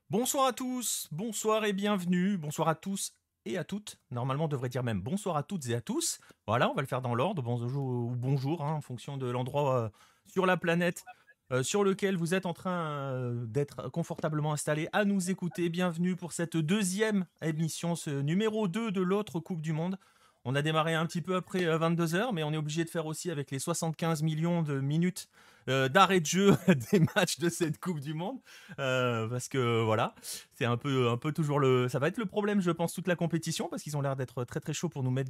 Bonsoir à tous, bonsoir et bienvenue, bonsoir à tous et à toutes. Normalement, on devrait dire même bonsoir à toutes et à tous. Voilà, on va le faire dans l'ordre, bonjour ou bonjour, en fonction de l'endroit sur la planète sur lequel vous êtes en train d'être confortablement installé à nous écouter. Bienvenue pour cette deuxième émission, ce numéro 2 de l'autre Coupe du Monde. On a démarré un petit peu après 22 heures, mais on est obligé de faire aussi avec les 75 millions de minutes d'arrêt de jeu des matchs de cette Coupe du Monde. Parce que voilà, c'est un peu toujours le. Ça va être le problème, je pense, toute la compétition, parce qu'ils ont l'air d'être très très chauds pour nous mettre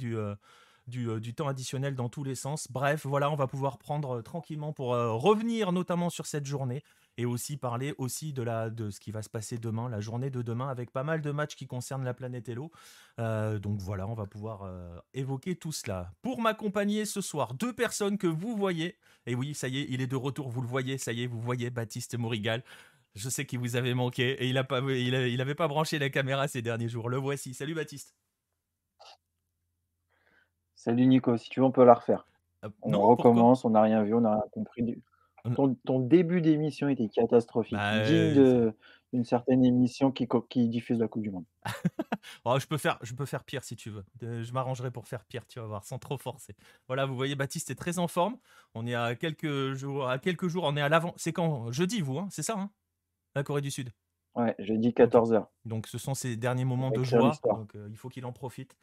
du temps additionnel dans tous les sens. Bref, voilà, on va pouvoir prendre tranquillement pour revenir notamment sur cette journée et aussi parler aussi de ce qui va se passer demain, la journée de demain, avec pas mal de matchs qui concernent la planète Hello. Donc voilà, on va pouvoir évoquer tout cela. Pour m'accompagner ce soir, deux personnes que vous voyez. Et oui, ça y est, il est de retour, vous le voyez, ça y est, vous voyez Baptiste Morigal. Je sais qu'il vous avait manqué et il avait pas branché la caméra ces derniers jours. Le voici. Salut Baptiste. Salut Nico, si tu veux, on peut la refaire. On Non, pourquoi? recommence, on n'a rien vu, on n'a rien compris ton début d'émission était catastrophique, Bah, digne d'une certaine émission qui diffuse la coupe du monde. oh, je peux faire pire si tu veux. Je m'arrangerai pour faire pire, tu vas voir, sans trop forcer. Voilà, vous voyez, Baptiste est très en forme. On est à quelques jours, on est à l'avant. C'est quand? Jeudi, vous, hein, c'est ça, hein? La Corée du Sud. Ouais, jeudi Ok. 14 h. Donc, ce sont ses derniers On moments va de écrire joie. l'histoire. Donc, il faut qu'il en profite.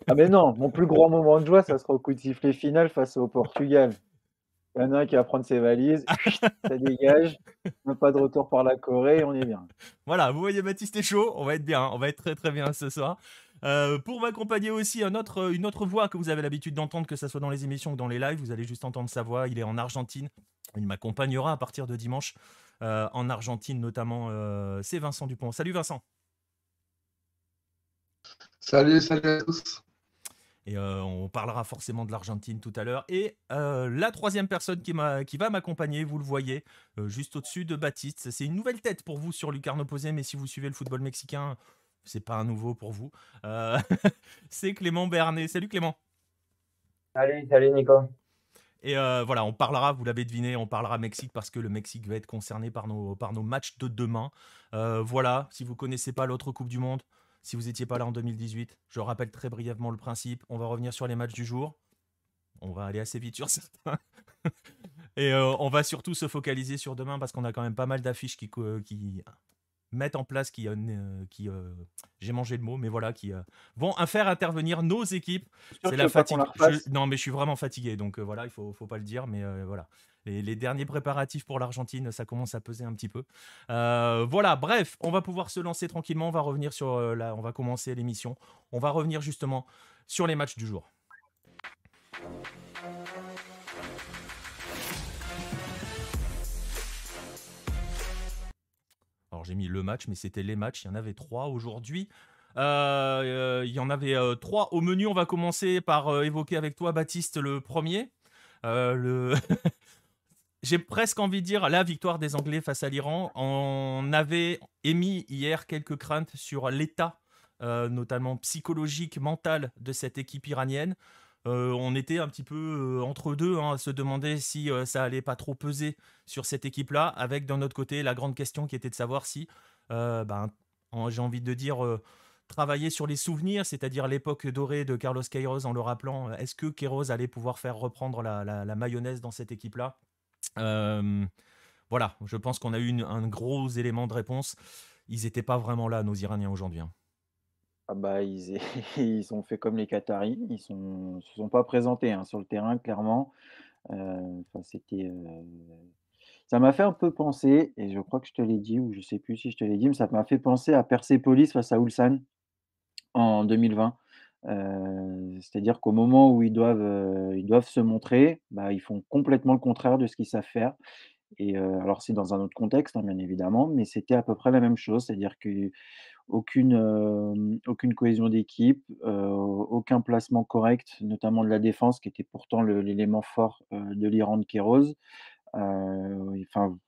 Ah mais non, mon plus grand moment de joie, ça sera au coup de sifflet final face au Portugal. Il y en a un qui va prendre ses valises, ça dégage, on n'a pas de retour par la Corée, on est bien. Voilà, vous voyez, Baptiste est chaud. On va être bien, on va être très très bien ce soir. Pour m'accompagner aussi, une autre voix que vous avez l'habitude d'entendre, que ce soit dans les émissions ou dans les lives, vous allez juste entendre sa voix. Il est en Argentine. Il m'accompagnera à partir de dimanche en Argentine, notamment. C'est Vincent Dupont. Salut Vincent. Salut, salut à tous. Et on parlera forcément de l'Argentine tout à l'heure. Et la troisième personne qui va m'accompagner, vous le voyez, juste au-dessus de Baptiste. C'est une nouvelle tête pour vous sur Lucarne Opposé, mais si vous suivez le football mexicain, c'est pas un nouveau pour vous. Euh, c'est Clément Bernet. Salut Clément. Salut Nico. Et voilà, on parlera, vous l'avez deviné, on parlera Mexique parce que le Mexique va être concerné par nos matchs de demain. Voilà, si vous connaissez pas l'autre Coupe du Monde, si vous n'étiez pas là en 2018, je rappelle très brièvement le principe. On va revenir sur les matchs du jour. On va aller assez vite sur certains. Et on va surtout se focaliser sur demain parce qu'on a quand même pas mal d'affiches qui mettent en place, j'ai mangé le mot, mais voilà, qui vont faire intervenir nos équipes. Sûr C'est que tu la veux pas qu'on fatigue. la refasse? Non, mais je suis vraiment fatigué, donc voilà, il faut pas le dire, mais voilà. Les derniers préparatifs pour l'Argentine, ça commence à peser un petit peu. Voilà, bref, on va pouvoir se lancer tranquillement. On va revenir sur on va commencer l'émission. On va revenir justement sur les matchs du jour. Alors j'ai mis le match, mais c'était les matchs. Il y en avait 3 aujourd'hui. Il y en avait 3 au menu. On va commencer par évoquer avec toi, Baptiste, le premier. Le J'ai presque envie de dire la victoire des Anglais face à l'Iran. On avait émis hier quelques craintes sur l'état, notamment psychologique, mental de cette équipe iranienne. On était un petit peu entre deux, hein, à se demander si ça allait pas trop peser sur cette équipe-là, avec d'un autre côté la grande question qui était de savoir si, j'ai envie de dire, travailler sur les souvenirs, c'est-à-dire l'époque dorée de Carlos Queiroz en le rappelant. Est-ce que Queiroz allait pouvoir faire reprendre la mayonnaise dans cette équipe-là? Euh, voilà, je pense qu'on a eu un gros élément de réponse. Ils n'étaient pas vraiment là, nos Iraniens, aujourd'hui, hein. Ah bah, ils ont fait comme les Qataris, se sont pas présentés, hein, sur le terrain clairement. Enfin, ça m'a fait un peu penser, et je crois que je te l'ai dit ou je sais plus si je te l'ai dit, mais ça m'a fait penser à Persepolis face à Ulsan en 2020. C'est-à-dire qu'au moment où ils doivent se montrer, bah, ils font complètement le contraire de ce qu'ils savent faire. Et alors c'est dans un autre contexte, hein, bien évidemment, mais c'était à peu près la même chose. C'est-à-dire aucune cohésion d'équipe, aucun placement correct, notamment de la défense qui était pourtant l'élément fort, de l'Iran de Queiroz. Enfin,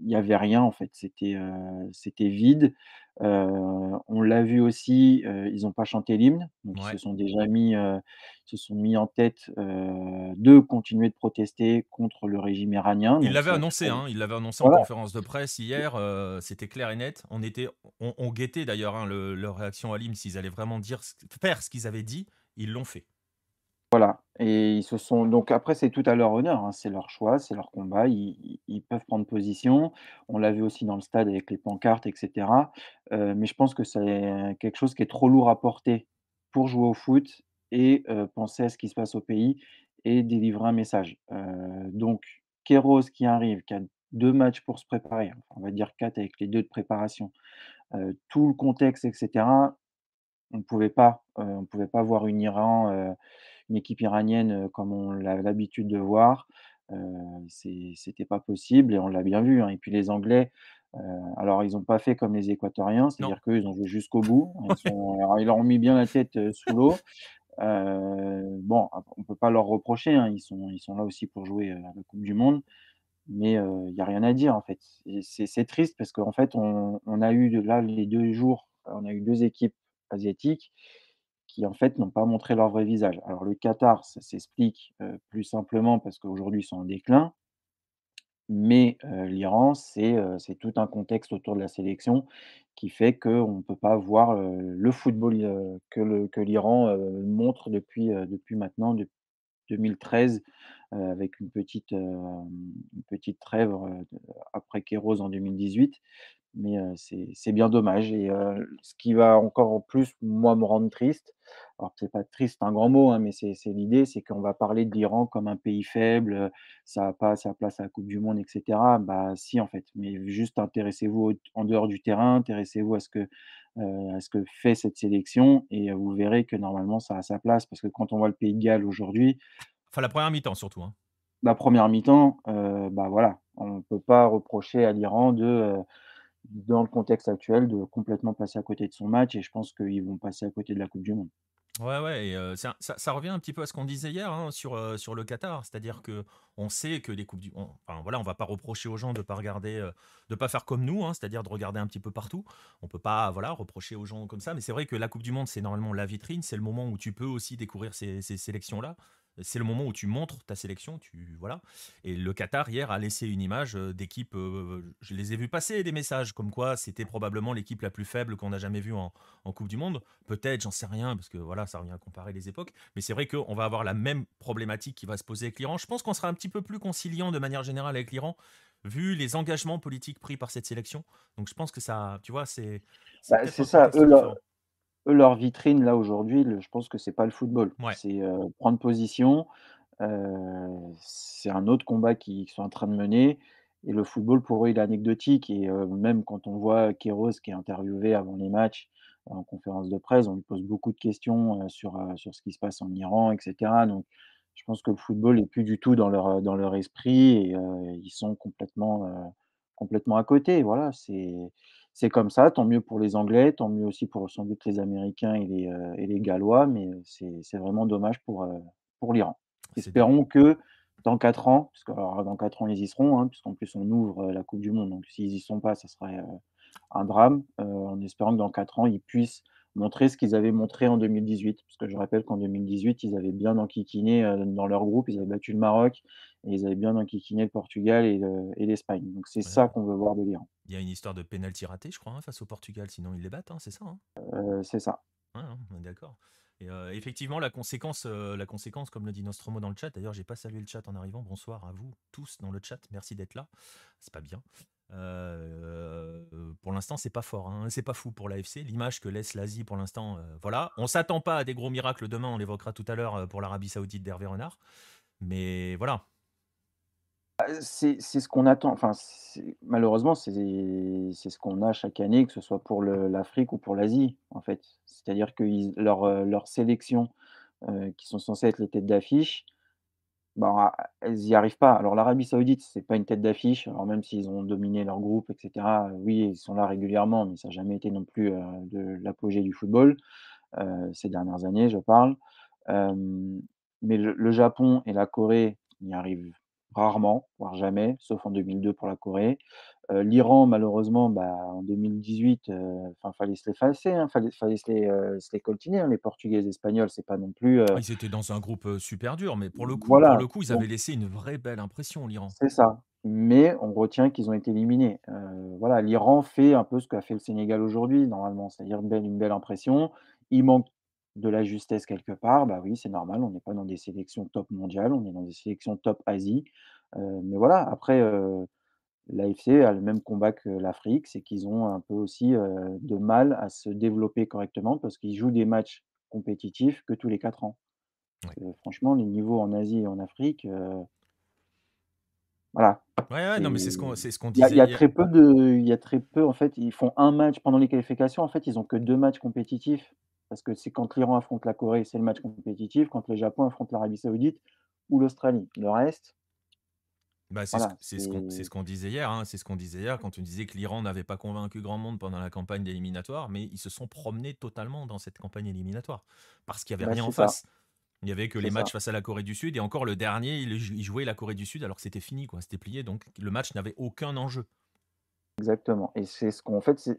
il y avait rien en fait, c'était vide. On l'a vu aussi, ils n'ont pas chanté l'hymne, donc Ouais. ils se sont mis en tête, de continuer de protester contre le régime iranien, Il donc l'avait ça je annoncé, trouve hein, il l'avait annoncé en voilà, conférence de presse hier, c'était clair et net. On guettait d'ailleurs, hein, leur réaction à l'hymne, s'ils allaient vraiment faire ce qu'ils avaient dit, ils l'ont fait. voilà, et ils se sont donc après c'est tout à leur honneur, hein, c'est leur choix, c'est leur combat, ils peuvent prendre position. On l'a vu aussi dans le stade avec les pancartes et cetera, mais je pense que c'est quelque chose qui est trop lourd à porter pour jouer au foot et penser à ce qui se passe au pays et délivrer un message. Donc Queiroz qui arrive, qui a 2 matchs pour se préparer, enfin on va dire 4 avec les 2 de préparation, tout le contexte et cetera, on pouvait pas voir une équipe iranienne, comme on l'a l'habitude de voir. C'était pas possible et on l'a bien vu, hein, et puis les Anglais, heu, alors ils ont pas fait comme les Équatoriens, Non. c'est-à-dire qu'eux, ils ont joué jusqu'au bout. Alors ils leur ont mis bien la tête, sous l'eau. Bon, on peut pas leur reprocher, hein, ils sont là aussi pour jouer, la coupe du monde, mais il y a rien à dire, en fait. Et c'est triste parce qu'en fait, on a eu là les 2 jours, on a eu 2 équipes asiatiques qui, en fait, n'ont pas montré leur vrai visage. Alors le Qatar, ça s'explique, plus simplement parce qu'aujourd'hui, ils sont en déclin, mais l'Iran, c'est tout un contexte autour de la sélection qui fait qu'on ne peut pas voir, le football, que l'Iran, montre depuis maintenant, depuis 2013, avec une petite trêve, après Queiroz en 2018. Mais c'est bien dommage, et ce qui va encore en plus, moi, me rendre triste, alors c'est pas triste, c'est un grand mot, hein, mais c'est l'idée, c'est qu'on va parler de l'Iran comme un pays faible, ça a pas sa place à la coupe du monde et cetera. Bah si, en fait, mais juste intéressez-vous en dehors du terrain, intéressez-vous à ce que fait cette sélection, et vous verrez que normalement ça a sa place. Parce que quand on voit le Pays de Galles aujourd'hui, Enfin, la première mi-temps surtout, hein. la première mi-temps, bah voilà, on peut pas reprocher à l'Iran dans le contexte actuel, de complètement passer à côté de son match, et je pense qu'ils vont passer à côté de la coupe du monde. Ouais, ouais, et ça revient un petit peu à ce qu'on disait hier, hein, sur le Qatar. C'est-à-dire que on sait que les coupes du enfin voilà, on va pas reprocher aux gens de pas regarder, de pas faire comme nous, hein, c'est-à-dire de regarder un petit peu partout. On peut pas, voilà, reprocher aux gens comme ça, mais c'est vrai que la coupe du monde, c'est normalement la vitrine, c'est le moment où tu peux aussi découvrir ces sélections-là. C'est le moment où tu montres ta sélection, voilà. Et le Qatar hier a laissé une image d'équipe. Je les ai vus passer des messages comme quoi c'était probablement l'équipe la plus faible qu'on a jamais vue en Coupe du Monde. Peut-être, j'en sais rien, parce que voilà, ça revient à comparer les époques. Mais c'est vrai qu'on va avoir la même problématique qui va se poser avec l'Iran. Je pense qu'on sera un petit peu plus conciliant de manière générale avec l'Iran, vu les engagements politiques pris par cette sélection. Donc je pense que ça, tu vois, c'est Bah, peut-être c'est un ça, contexte différent. leur vitrine là aujourd'hui, je pense que c'est pas le football. Ouais, C'est, prendre position, c'est un autre combat qu'ils sont en train de mener, et le football pour eux il est anecdotique, et même quand on voit Queiroz qui est interviewé avant les matchs, en conférence de presse, on lui pose beaucoup de questions, sur ce qui se passe en Iran et cetera. Donc je pense que le football est plus du tout dans leur esprit, et ils sont complètement à côté. Voilà, c'est comme ça, tant mieux pour les Anglais, tant mieux aussi pour sans doute les Américains et les Gallois, mais c'est vraiment dommage pour l'Iran. c'est dommage. Espérons que dans 4 ans, parce que alors dans 4 ans ils y seront, hein, puisqu'en plus on ouvre, la coupe du monde, donc s'ils y sont pas, ça serait, un drame, en espérant que dans 4 ans, ils puissent montrer ce qu'ils avaient montré en 2018. Parce que je rappelle qu'en 2018, ils avaient bien enquiquiné, dans leur groupe, ils avaient battu le Maroc et ils avaient bien enquiquiné le Portugal et l'Espagne. Donc c'est Ouais. ça qu'on veut voir de l'Iran. Il y a une histoire de pénalty raté, je crois, hein, face au Portugal, sinon ils les battent, hein, c'est ça, hein. C'est ça. Ouais, hein, on est d'accord. Et effectivement, la conséquence, comme le dit Nostromo dans le chat, d'ailleurs, j'ai pas salué le chat en arrivant. Bonsoir à vous tous dans le chat, merci d'être là. C'est pas bien. Pour l'instant, c'est pas fort, hein, c'est pas fou pour l'AFC. L'image que laisse l'Asie pour l'instant, voilà. On s'attend pas à des gros miracles demain, on l'évoquera tout à l'heure pour l'Arabie Saoudite d'Hervé Renard. Mais voilà, C'est ce qu'on attend, enfin, malheureusement, c'est ce qu'on a chaque année, que ce soit pour l'Afrique ou pour l'Asie, en fait. C'est-à-dire que leurs sélections, qui sont censées être les têtes d'affiche, bah, elles y arrivent pas. Alors l'Arabie Saoudite, c'est pas une tête d'affiche, alors même s'ils ont dominé leur groupe et cetera, oui, ils sont là régulièrement, mais ça a jamais été non plus, de l'apogée du football, ces dernières années, je parle. Hem, mais le Japon et la Corée y arrivent rarement, voire jamais, sauf en 2002 pour la Corée. L'Iran malheureusement, bah, en 2018, enfin fallait se les effacer, hein, fallait se les coltiner, hein, les Portugais et les Espagnols, c'est pas non plus, Ils étaient dans un groupe, super dur, mais pour voilà, le coup, ils avaient donc laissé une vraie belle impression, l'Iran. c'est ça. Mais on retient qu'ils ont été éliminés. Voilà, l'Iran fait un peu ce qu'a fait le Sénégal aujourd'hui, normalement, c'est-à-dire une belle impression. Il manque de la justesse quelque part, bah oui, c'est normal, on n'est pas dans des sélections top mondiales, on est dans des sélections top Asie. Mais voilà, après, l'AFC a le même combat que l'Afrique, c'est qu'ils ont un peu aussi, de mal à se développer correctement parce qu'ils jouent des matchs compétitifs que tous les 4 ans. Ouais. Franchement, les niveaux en Asie et en Afrique, voilà, Ouais, ouais, c'est non, mais c'est ce qu'on il y disait a hier. très peu de il y a très peu en fait, ils font un match pendant les qualifications, en fait, ils ont que 2 matchs compétitifs. Parce que c'est quand l'Iran affronte la Corée, c'est le match compétitif, quand le Japon affronte l'Arabie Saoudite ou l'Australie. Le reste, Bah, voilà, c'est c'est ce qu'on disait hier, hein, c'est ce qu'on disait hier quand on disait que l'Iran n'avait pas convaincu grand monde pendant la campagne éliminatoire, mais ils se sont promenés totalement dans cette campagne éliminatoire parce qu'il y avait bah, rien en c'est ça, face. Il y avait que les c'est matchs ça, face à la Corée du Sud et encore le dernier, ils jouaient la Corée du Sud alors que c'était fini, quoi, c'était plié, donc le match n'avait aucun enjeu. exactement et c'est ce qu'on en fait,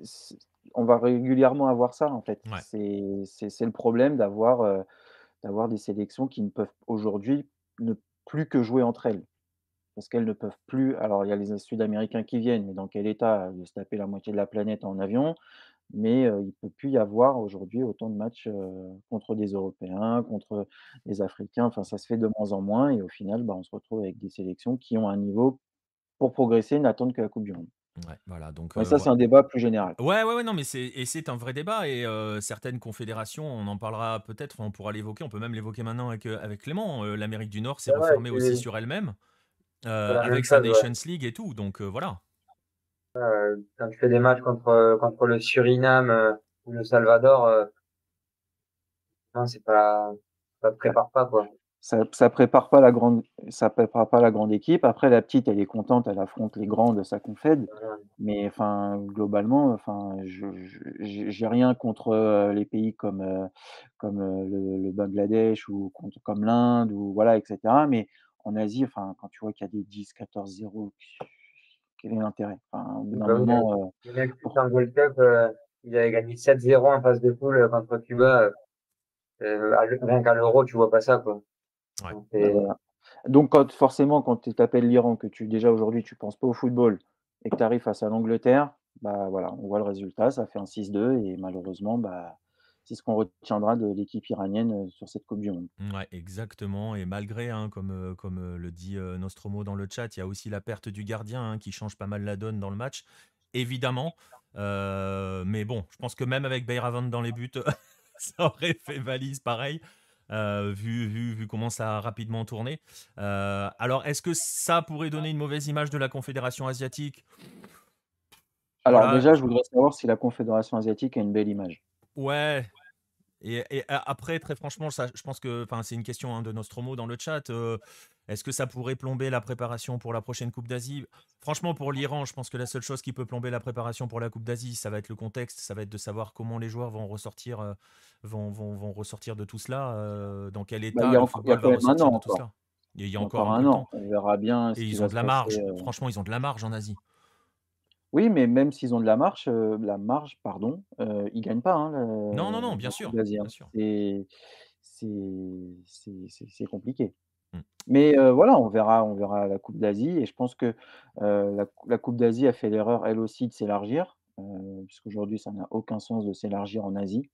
on va régulièrement avoir ça, en fait. Ouais, C'est le problème d'avoir des sélections qui ne peuvent aujourd'hui ne plus que jouer entre elles. Parce qu'elles ne peuvent plus, alors il y a les Sud-Américains qui viennent, mais dans quel état? De se taper la moitié de la planète en avion, mais il ne peut plus y avoir aujourd'hui autant de matchs, contre des Européens, contre des Africains, enfin ça se fait de moins en moins et au final, bah, on se retrouve avec des sélections qui ont un niveau pour progresser, n'attendent que la coupe du monde. ouais, voilà, donc Mais ça, c'est un débat plus général. ouais, ouais, ouais, non, mais c'est un vrai débat et certaines confédérations, on en parlera peut-être, enfin, on pourra l'évoquer, on peut même l'évoquer maintenant avec Clément. L'Amérique du Nord s'est Ouais, ouais, refermée aussi sur elle-même, c'est la même avec sa chose, ouais. Nations League et tout, donc voilà. Quand tu fais des matchs contre le Suriname ou le Salvador, non, ça te Bah, prépare pas, quoi. ça prépare pas la grande équipe. Après la petite, elle est contente, elle affronte les grands de sa confed. Voilà. Mais enfin, globalement, enfin, j'ai rien contre, les pays comme, le Bangladesh ou contre comme l'Inde ou voilà et cetera. Mais en Asie, enfin, quand tu vois qu'il y a des 10-14-0, quel est l'intérêt? Enfin, au bout d'un Bah oui, moment, le mec pour en Gold Cup, il avait gagné 7-0 en phase de poule contre Cuba. Rien qu'à l'Euro, tu vois pas ça, quoi. Ouais. Donc, bah, voilà. Donc quand tu t'appelles l'Iran, que tu déjà aujourd'hui tu penses pas au football et que tu arrives face à l'Angleterre, bah, voilà, on voit le résultat, ça fait un 6-2 et malheureusement, bah, c'est ce qu'on retiendra de l'équipe iranienne, sur cette coupe du monde. Ouais, exactement. Et malgré, hein, comme le dit Nostromo dans le chat, il y a aussi la perte du gardien, hein, qui change pas mal la donne dans le match, évidemment. Mais bon, je pense que même avec Beiravand dans les buts, ça aurait fait valise pareil, vu comment ça a rapidement tourné. Alors, est-ce que ça pourrait donner une mauvaise image de la Confédération asiatique? Alors Voilà, déjà, je voudrais savoir si la confédération asiatique a une belle image. ouais. Après, très franchement, ça, je pense que, enfin, c'est une question, hein, de Nostromo dans le chat. Est-ce que ça pourrait plomber la préparation pour la prochaine Coupe d'Asie? Franchement, pour l'Iran, je pense que la seule chose qui peut plomber la préparation pour la Coupe d'Asie, ça va être le contexte, ça va être de savoir comment les joueurs vont ressortir, vont ressortir de tout cela, dans quel Bah, état le il y a football va quand même un ressortir an de tout encore. cela. Et il y a Il y a encore encore un peu un le an. temps. On verra bien Et ce qui ils ont va de se la passer, marge. Franchement, ils ont de la marge en Asie. oui, mais même s'ils ont de la marge, pardon, ils gagnent pas, hein, Non, non, non, la bien coupe sûr, d'Asie, bien hein. sûr. C'est compliqué. Mm. Mais voilà, on verra la coupe d'Asie et je pense que, la coupe d'Asie a fait l'erreur elle aussi de s'élargir, puisqu'aujourd'hui ça n'a aucun sens de s'élargir en Asie.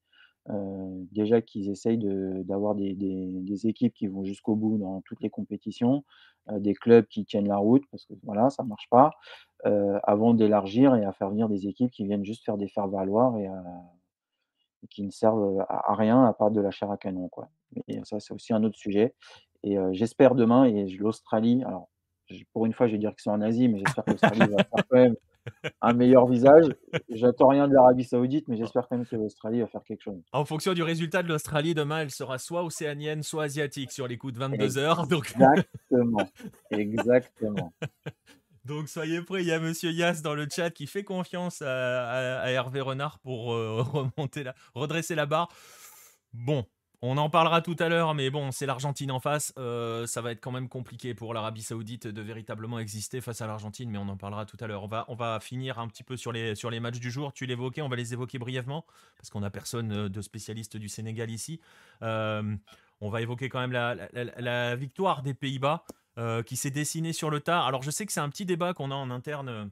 Déjà qu'ils essayent d'avoir des équipes qui vont jusqu'au bout dans toutes les compétitions, des clubs qui tiennent la route parce que voilà, ça marche pas, avant d'élargir et à faire venir des équipes qui viennent juste faire des faire-valoir et qui ne servent, à rien à part de la chair à canon, quoi. Mais ça, c'est aussi un autre sujet et j'espère demain et l'Australie alors pour une fois, je vais dire qu'ils sont en Asie, mais j'espère que l'Australie va faire quand même un meilleur visage. J'attends rien de l'Arabie Saoudite, mais j'espère quand même que l'Australie va faire quelque chose. En fonction du résultat de l'Australie, demain, elle sera soit océanienne, soit asiatique sur les coups de 22 heures. Exactement. Exactement. Donc soyez prêts, il y a Monsieur Yass dans le chat qui fait confiance à Hervé Renard pour redresser la barre. Bon, on en parlera tout à l'heure, mais bon, c'est l'Argentine en face. Ça va être quand même compliqué pour l'Arabie Saoudite de véritablement exister face à l'Argentine, mais on en parlera tout à l'heure. On va finir un petit peu sur les matchs du jour. Tu l'évoquais, on va les évoquer brièvement, parce qu'on n'a personne de spécialiste du Sénégal ici. On va évoquer quand même la victoire des Pays-Bas. Qui s'est dessiné sur le tard. Alors je sais que c'est un petit débat qu'on a en interne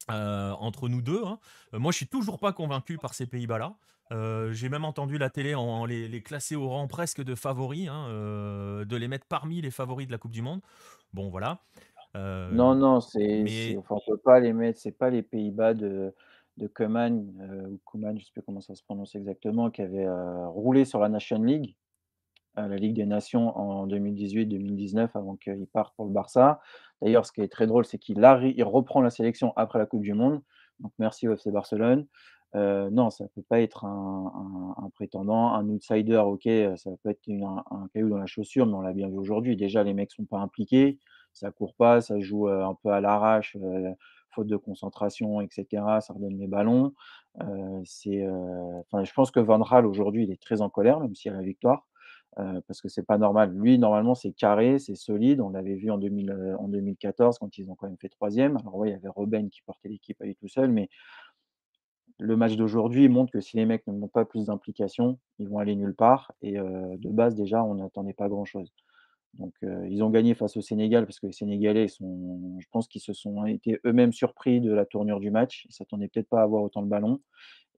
entre nous deux. Hein. Moi je suis toujours pas convaincu par ces Pays-Bas-là. J'ai même entendu la télé les classer au rang presque de favoris, hein, de les mettre parmi les favoris de la Coupe du Monde. Bon voilà. Non, Mais enfin, on peut pas les mettre, c'est pas les Pays-Bas de Koeman, ou Koeman, je sais plus comment ça se prononce exactement, qui avait roulé sur la Nation League. La Ligue des Nations en 2018-2019 avant qu'il parte pour le Barça. D'ailleurs, ce qui est très drôle, c'est il reprend la sélection après la Coupe du monde. Donc merci au FC Barcelone. Non, ça ne peut pas être un prétendant, un outsider, OK, ça peut être un caillou dans la chaussure, mais on l'a bien vu aujourd'hui. Déjà, les mecs sont pas impliqués, ça court pas, ça joue, un peu à l'arrache, faute de concentration et cetera, ça redonne les ballons. Enfin, je pense que Van Gaal aujourd'hui, il est très en colère, même s'il y a la victoire. Parce que c'est pas normal. Lui, normalement, c'est carré, c'est solide. On l'avait vu en 2014 quand ils ont quand même fait 3e. Alors ouais, il y avait Robben qui portait l'équipe à lui tout seul, mais le match d'aujourd'hui montre que si les mecs ne montrent pas plus d'implication, ils vont aller nulle part et de base, déjà, on n'attendait pas grand-chose. Donc ils ont gagné face au Sénégal parce que les Sénégalais je pense qu'ils se sont été eux-mêmes surpris de la tournure du match. Ils s'attendaient peut-être pas à avoir autant de ballons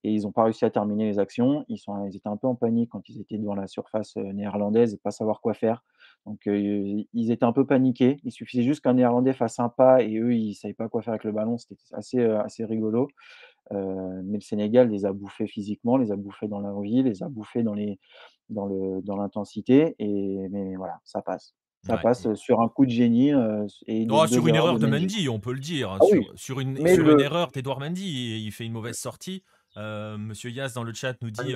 et ils ont pas réussi à terminer les actions. Ils étaient un peu en panique quand ils étaient devant la surface, néerlandaise et pas savoir quoi faire. Donc ils étaient un peu paniqués. Il suffisait juste qu'un Néerlandais fasse un pas et eux, ils savaient pas quoi faire avec le ballon. C'était assez rigolo. Mais le Sénégal les a bouffés physiquement, les a bouffés dans l'envie, les a bouffés dans l'intensité mais voilà, ça passe. Ça ouais. passe, sur un coup de génie, et de Oh, 2 sur une erreurs erreur de de Mendy. Mendy, on peut le dire. Hein. Ah oui, mais Sur une erreur d'Edouard Mendy, il fait une mauvaise sortie. Monsieur Yas dans le chat nous dit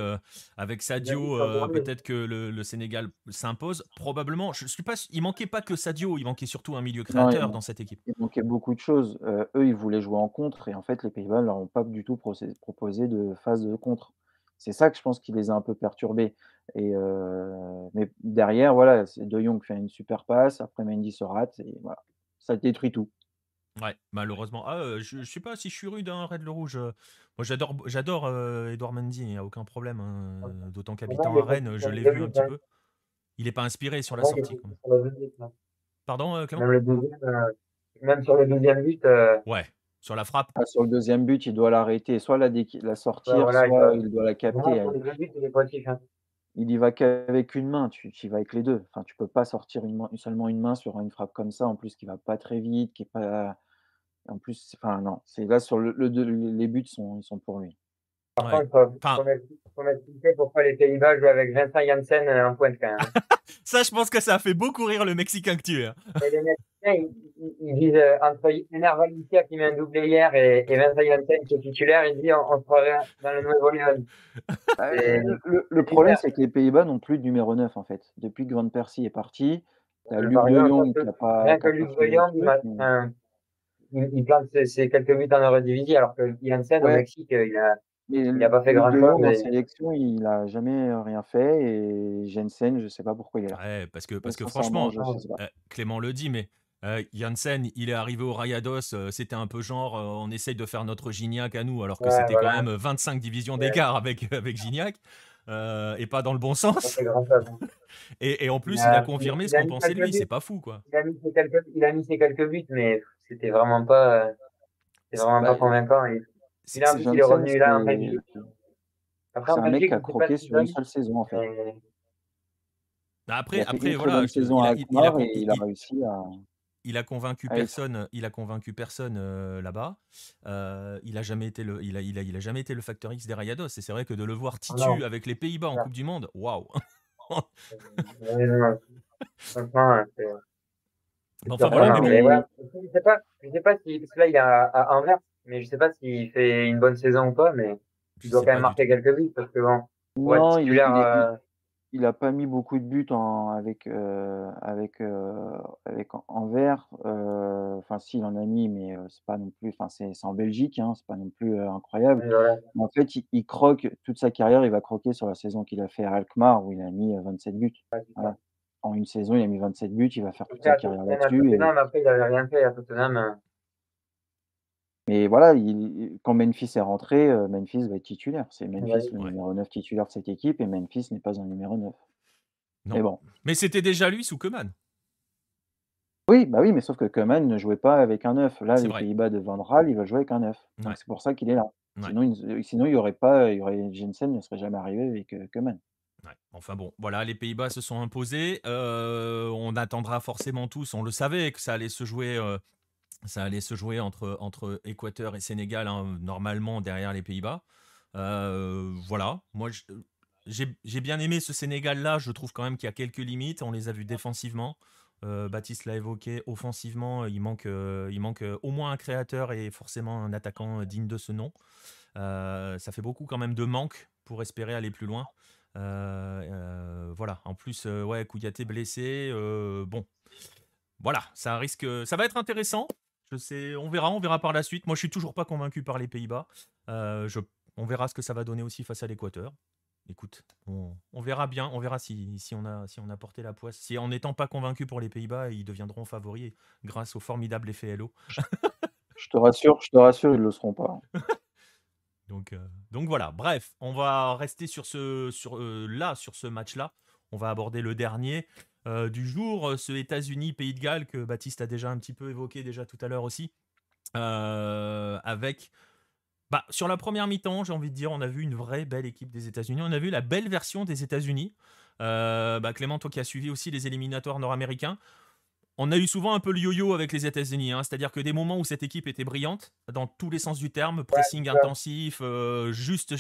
avec Sadio, peut-être que le Sénégal s'impose. Probablement. Je suis pas. Il manquait pas que Sadio, il manquait surtout un milieu non, créateur dans cette équipe. il manquait beaucoup de choses. Eux, ils voulaient jouer en contre et en fait, les Pays-Bas leur ont pas du tout proposé de phase de contre. C'est ça que je pense qui les a un peu perturbés mais derrière, voilà, c'est De Jong fait une super passe, après Mendy se rate et voilà, ça détruit tout. Ouais, malheureusement. Ah, je sais pas si je suis rude, hein, Red le Rouge. Moi, j'adore Edouard Mendy, il n'y a aucun problème. Hein. D'autant qu'habitant à Rennes, je l'ai vu un petit peu. Il est pas inspiré sur la sortie, quand même. Pardon, Clément? Même le deuxième, même sur le deuxième but, Ouais, sur la frappe. Ah, sur le deuxième but, il doit l'arrêter, soit la ouais, sortir, voilà, soit il doit la vraiment, capter. sur les deux buts, il est pointif, hein. Il y va qu'avec une main, tu y vas avec les 2. Enfin, tu peux pas sortir seulement une main sur une frappe comme ça, en plus qui va pas très vite, qui est pas en plus, enfin non, c'est là sur les buts ils sont pour lui. Par Ouais. contre, Enfin, faut m'expliquer pourquoi les Pays-Bas jouent avec Vincent Janssen en pointe quand même, hein. ça, je pense que ça a fait beaucoup rire le Mexicain que tu es. Hein. Et les Mexicains, ils disent entre Ener Valencia qui met un doublé hier et Vincent Janssen qui est titulaire, ils disent on se croirait dans le Nuevo León. Et Le problème, c'est que les Pays-Bas n'ont plus de numéro 9 en fait. Depuis que Van Persie est parti, tu as Luc par de exemple, Jong qui a pas rien que fait Luc le Voyant, truc, mais il plante ses quelques buts en Eredivisie, alors que Janssen au ouais, Mexique, mais il a pas fait Luc de grand-chose. Jong en sélection, il a jamais rien fait et Jensen, je sais pas pourquoi il est là. Ouais, parce Très que sincèrement, franchement, je sais pas. Clément le dit, mais Janssen, il est arrivé au Rayados, c'était un peu genre, on essaye de faire notre Gignac à nous, alors que Ouais, c'était quand voilà, même 25 divisions ouais, d'écart avec Gignac, et pas dans le bon il a pas sens. fait grand-chose, hein. Et en plus, il a confirmé ce Il a qu'on mis pensait de quelques lui, c'est buts, pas fou, quoi. il a mis ses quelques buts, mais c'était vraiment pas Bah, convaincant. En plus, il est Jensen, revenu là en Belgique. Après, en c'est un mec Belgique, qui a je sais pas croqué ce qu'il sur une donne, seule saison en fait. mais Il a fait une Après, très voilà, bonne saison à Alkmaar et il a réussi à être il a convaincu personne là-bas. Il a jamais été il a jamais été le facteur X des Rayados. Et c'est vrai que de le voir oh non, titu avec les Pays-Bas en ça, Coupe du Monde, waouh. non, franchement, Enfin voilà, Ouais, mais bon. Mais ouais, mais je sais pas si, parce que là, il est à Anvers, mais je sais pas s'il fait une bonne saison ou pas, mais il Je doit sais quand même pas du marquer tout. quelques buts, parce que bon, pour être non, titulaire, il a pas mis beaucoup de buts avec Anvers. Enfin si, il en a mis, mais c'est pas non plus, enfin c'est en Belgique, hein, c'est pas non plus, incroyable. voilà. Mais en fait, il croque toute sa carrière, il va croquer sur la saison qu'il a fait à Alkmaar où il a mis, 27 buts. Ouais, c'est ça. Voilà. En une saison, il a mis 27 buts, il va faire toute Après, sa carrière À là-dessus et Tottenham, après, il avait rien fait à Tottenham. mais voilà, quand Memphis est rentré, Memphis va être titulaire. C'est Memphis Ouais. le Ouais. numéro 9 titulaire de cette équipe et Memphis n'est pas un numéro 9. Non. Mais bon. Mais c'était déjà lui sous Koeman. Oui, bah oui, mais sauf que Koeman ne jouait pas avec un 9. Là, C'est les vrai. Pays-Bas de Van Gaal, il va jouer avec un 9. Ouais. Donc c'est pour ça qu'il est là. Ouais. Sinon il y aurait Jensen ne serait jamais arrivé avec, Koeman. Ouais. Enfin bon, voilà, les Pays-Bas se sont imposés. On attendra forcément tous. On le savait que ça allait se jouer. Ça allait se jouer entre Équateur et Sénégal, hein, normalement derrière les Pays-Bas. Voilà, moi j'ai bien aimé ce Sénégal-là. Je trouve quand même qu'il y a quelques limites. On les a vus défensivement. Baptiste l'a évoqué. Offensivement, il manque au moins un créateur et forcément un attaquant digne de ce nom. Ça fait beaucoup quand même de manque pour espérer aller plus loin. Voilà. En plus, ouais, Kouyaté blessé. Bon, voilà, ça va être intéressant. Je sais, on verra par la suite. Moi, je suis toujours pas convaincu par les Pays-Bas. On verra ce que ça va donner aussi face à l'Équateur. Écoute, on verra bien, on verra si on a porté la poisse. Si en n'étant pas convaincu pour les Pays-Bas, ils deviendront favoris grâce au formidable effet Hello. Je te rassure, ils le seront pas. Donc voilà, bref, on va rester sur ce match-là. On va aborder le dernier du jour, ce États-Unis-Pays de Galles que Baptiste a déjà un petit peu évoqué déjà tout à l'heure aussi. Avec, sur la première mi-temps, j'ai envie de dire, on a vu une vraie belle équipe des États-Unis. On a vu la belle version des États-Unis. Clément, toi qui as suivi aussi les éliminatoires nord-américains, on a eu souvent un peu le yo-yo avec les États-Unis, hein. C'est-à-dire que des moments où cette équipe était brillante, dans tous les sens du terme, Ouais, pressing intensif, juste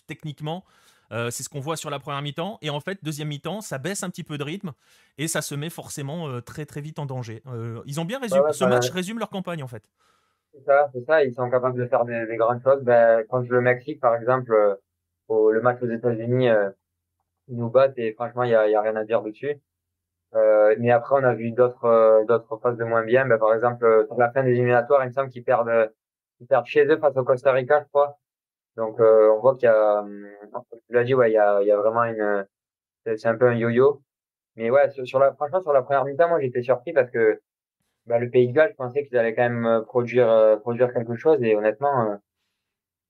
techniquement, c'est ce qu'on voit sur la première mi-temps. Et en fait, deuxième mi-temps, ça baisse un petit peu de rythme et ça se met forcément très très vite en danger. Ils ont bien résumé. ouais, Ce match résume leur campagne en fait. c'est ça, ils sont capables de faire des grandes choses. Ben, quand le Mexique, par exemple, le match aux États-Unis, ils nous battent et franchement, il y a rien à dire dessus. Mais après, on a vu d'autres phases de moins bien. Ben, par exemple, sur la fin des éliminatoires, il me semble qu'ils perdent chez eux face au Costa Rica, je crois. Donc, on voit qu'il y a, comme tu l'as dit, ouais, il y a vraiment c'est un peu un yo-yo. Mais ouais, franchement, sur la première mi-temps, moi, j'étais surpris parce que, le Pays de Galles, je pensais qu'ils allaient quand même produire quelque chose et honnêtement,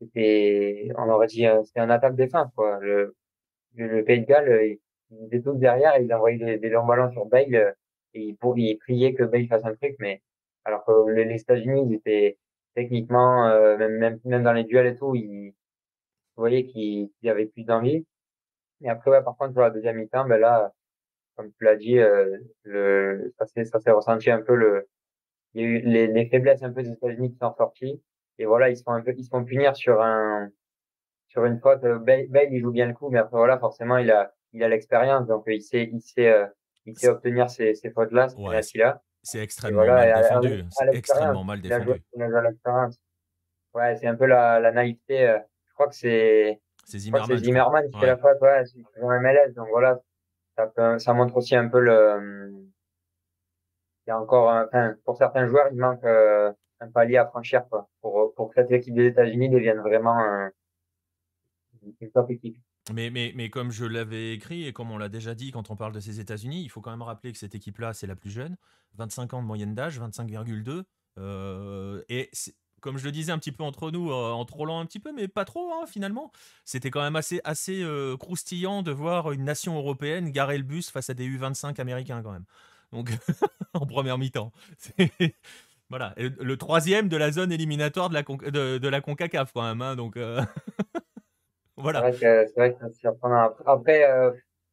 on aurait dit, c'était un attaque-défense, quoi. Le Pays de Galles, ils étaient tous derrière et ils envoyaient des longs ballons sur Bale, et ils priaient que Bale fasse un truc, mais, alors que les États-Unis, ils étaient techniquement, même dans les duels et tout, vous voyez qu'il y avait plus d'envie. Et après, ouais, par contre, pour la deuxième mi-temps, là, comme tu l'as dit, ça s'est ressenti un peu il y a eu les faiblesses un peu des États-Unis qui sont sorties. Et voilà, ils se font punir sur une faute. Bale, il joue bien le coup, mais après, voilà, forcément, il a l'expérience, donc il sait C'est- obtenir ces fautes-là, ces Ouais, penalties-là. c'est Et extrêmement voilà, mal et défendu. à C'est l'expérience, extrêmement mal joué, défendu. il a joué à l'expérience. Ouais, c'est un peu la naïveté. Je crois que C'est c'est Zimmerman, je crois. Zimmerman qui fait Ouais. la faute, ouais, c'est en MLS, donc voilà, ça montre aussi un peu il y a encore, enfin, pour certains joueurs, il manque un palier à franchir, quoi, pour que cette équipe des États-Unis devienne vraiment une top équipe. Mais comme je l'avais écrit et comme on l'a déjà dit quand on parle de ces États-Unis, il faut quand même rappeler que cette équipe-là, c'est la plus jeune, 25 ans de moyenne d'âge, 25,2. Comme je le disais un petit peu entre nous, en trollant un petit peu, mais pas trop hein, finalement, c'était quand même assez croustillant de voir une nation européenne garer le bus face à des U25 américains quand même. Donc en première mi-temps. Voilà, et le troisième de la zone éliminatoire de la CONCACAF quand même. Hein, donc voilà. C'est vrai que c'est surprenant. Après,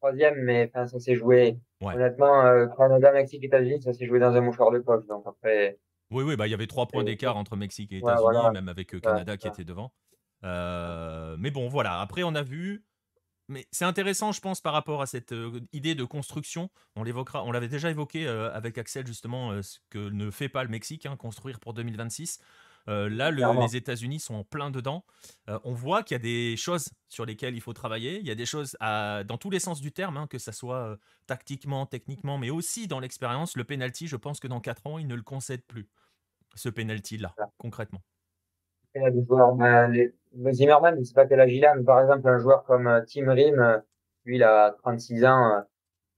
troisième, mais enfin, ça s'est joué, Ouais. honnêtement, Canada, Mexique, États-Unis, ça s'est joué dans un mouchoir de poche. Donc après, Oui, oui, il y avait 3 points d'écart ouais, entre Mexique et États-Unis, voilà, même avec ouais, Canada c'est qui ça. était devant. Mais bon, voilà. Après, on a vu mais c'est intéressant, je pense, par rapport à cette idée de construction. On l'évoquera, on l'avait déjà évoqué avec Axel, justement, ce que ne fait pas le Mexique, hein, construire pour 2026. Là, clairement. les États-Unis sont en plein dedans. On voit qu'il y a des choses sur lesquelles il faut travailler. Il y a des choses dans tous les sens du terme, hein, que ça soit tactiquement, techniquement, mais aussi dans l'expérience. Le penalty, je pense que dans 4 ans, il ne le concède plus, ce penalty-là, concrètement. Il y a des joueurs, le Zimmerman, je sais pas quel âge il a, mais par exemple, un joueur comme Tim Rim, lui, il a 36 ans,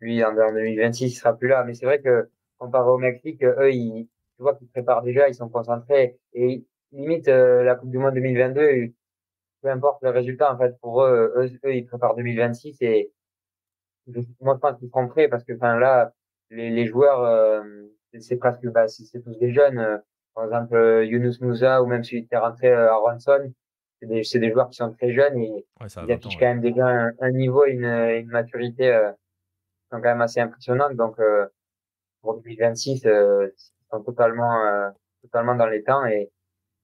lui, en 2026, il sera plus là. Mais c'est vrai que, comparé au Mexique, eux, tu vois qu'ils préparent déjà, ils sont concentrés. Et limite, la Coupe du Monde 2022, peu importe le résultat, en fait, pour eux, ils préparent 2026 et moi, je pense qu'ils seront prêts parce que, enfin, là, les joueurs, c'est presque, bah, c'est tous des jeunes. Par exemple, Younous Moussa ou même celui qui est rentré, Aronson, c'est des joueurs qui sont très jeunes et Ouais, ça a ils 20 ans, affichent ouais. quand même déjà un niveau et une maturité, qui sont quand même assez impressionnantes. Donc, pour 2026, ils sont totalement dans les temps et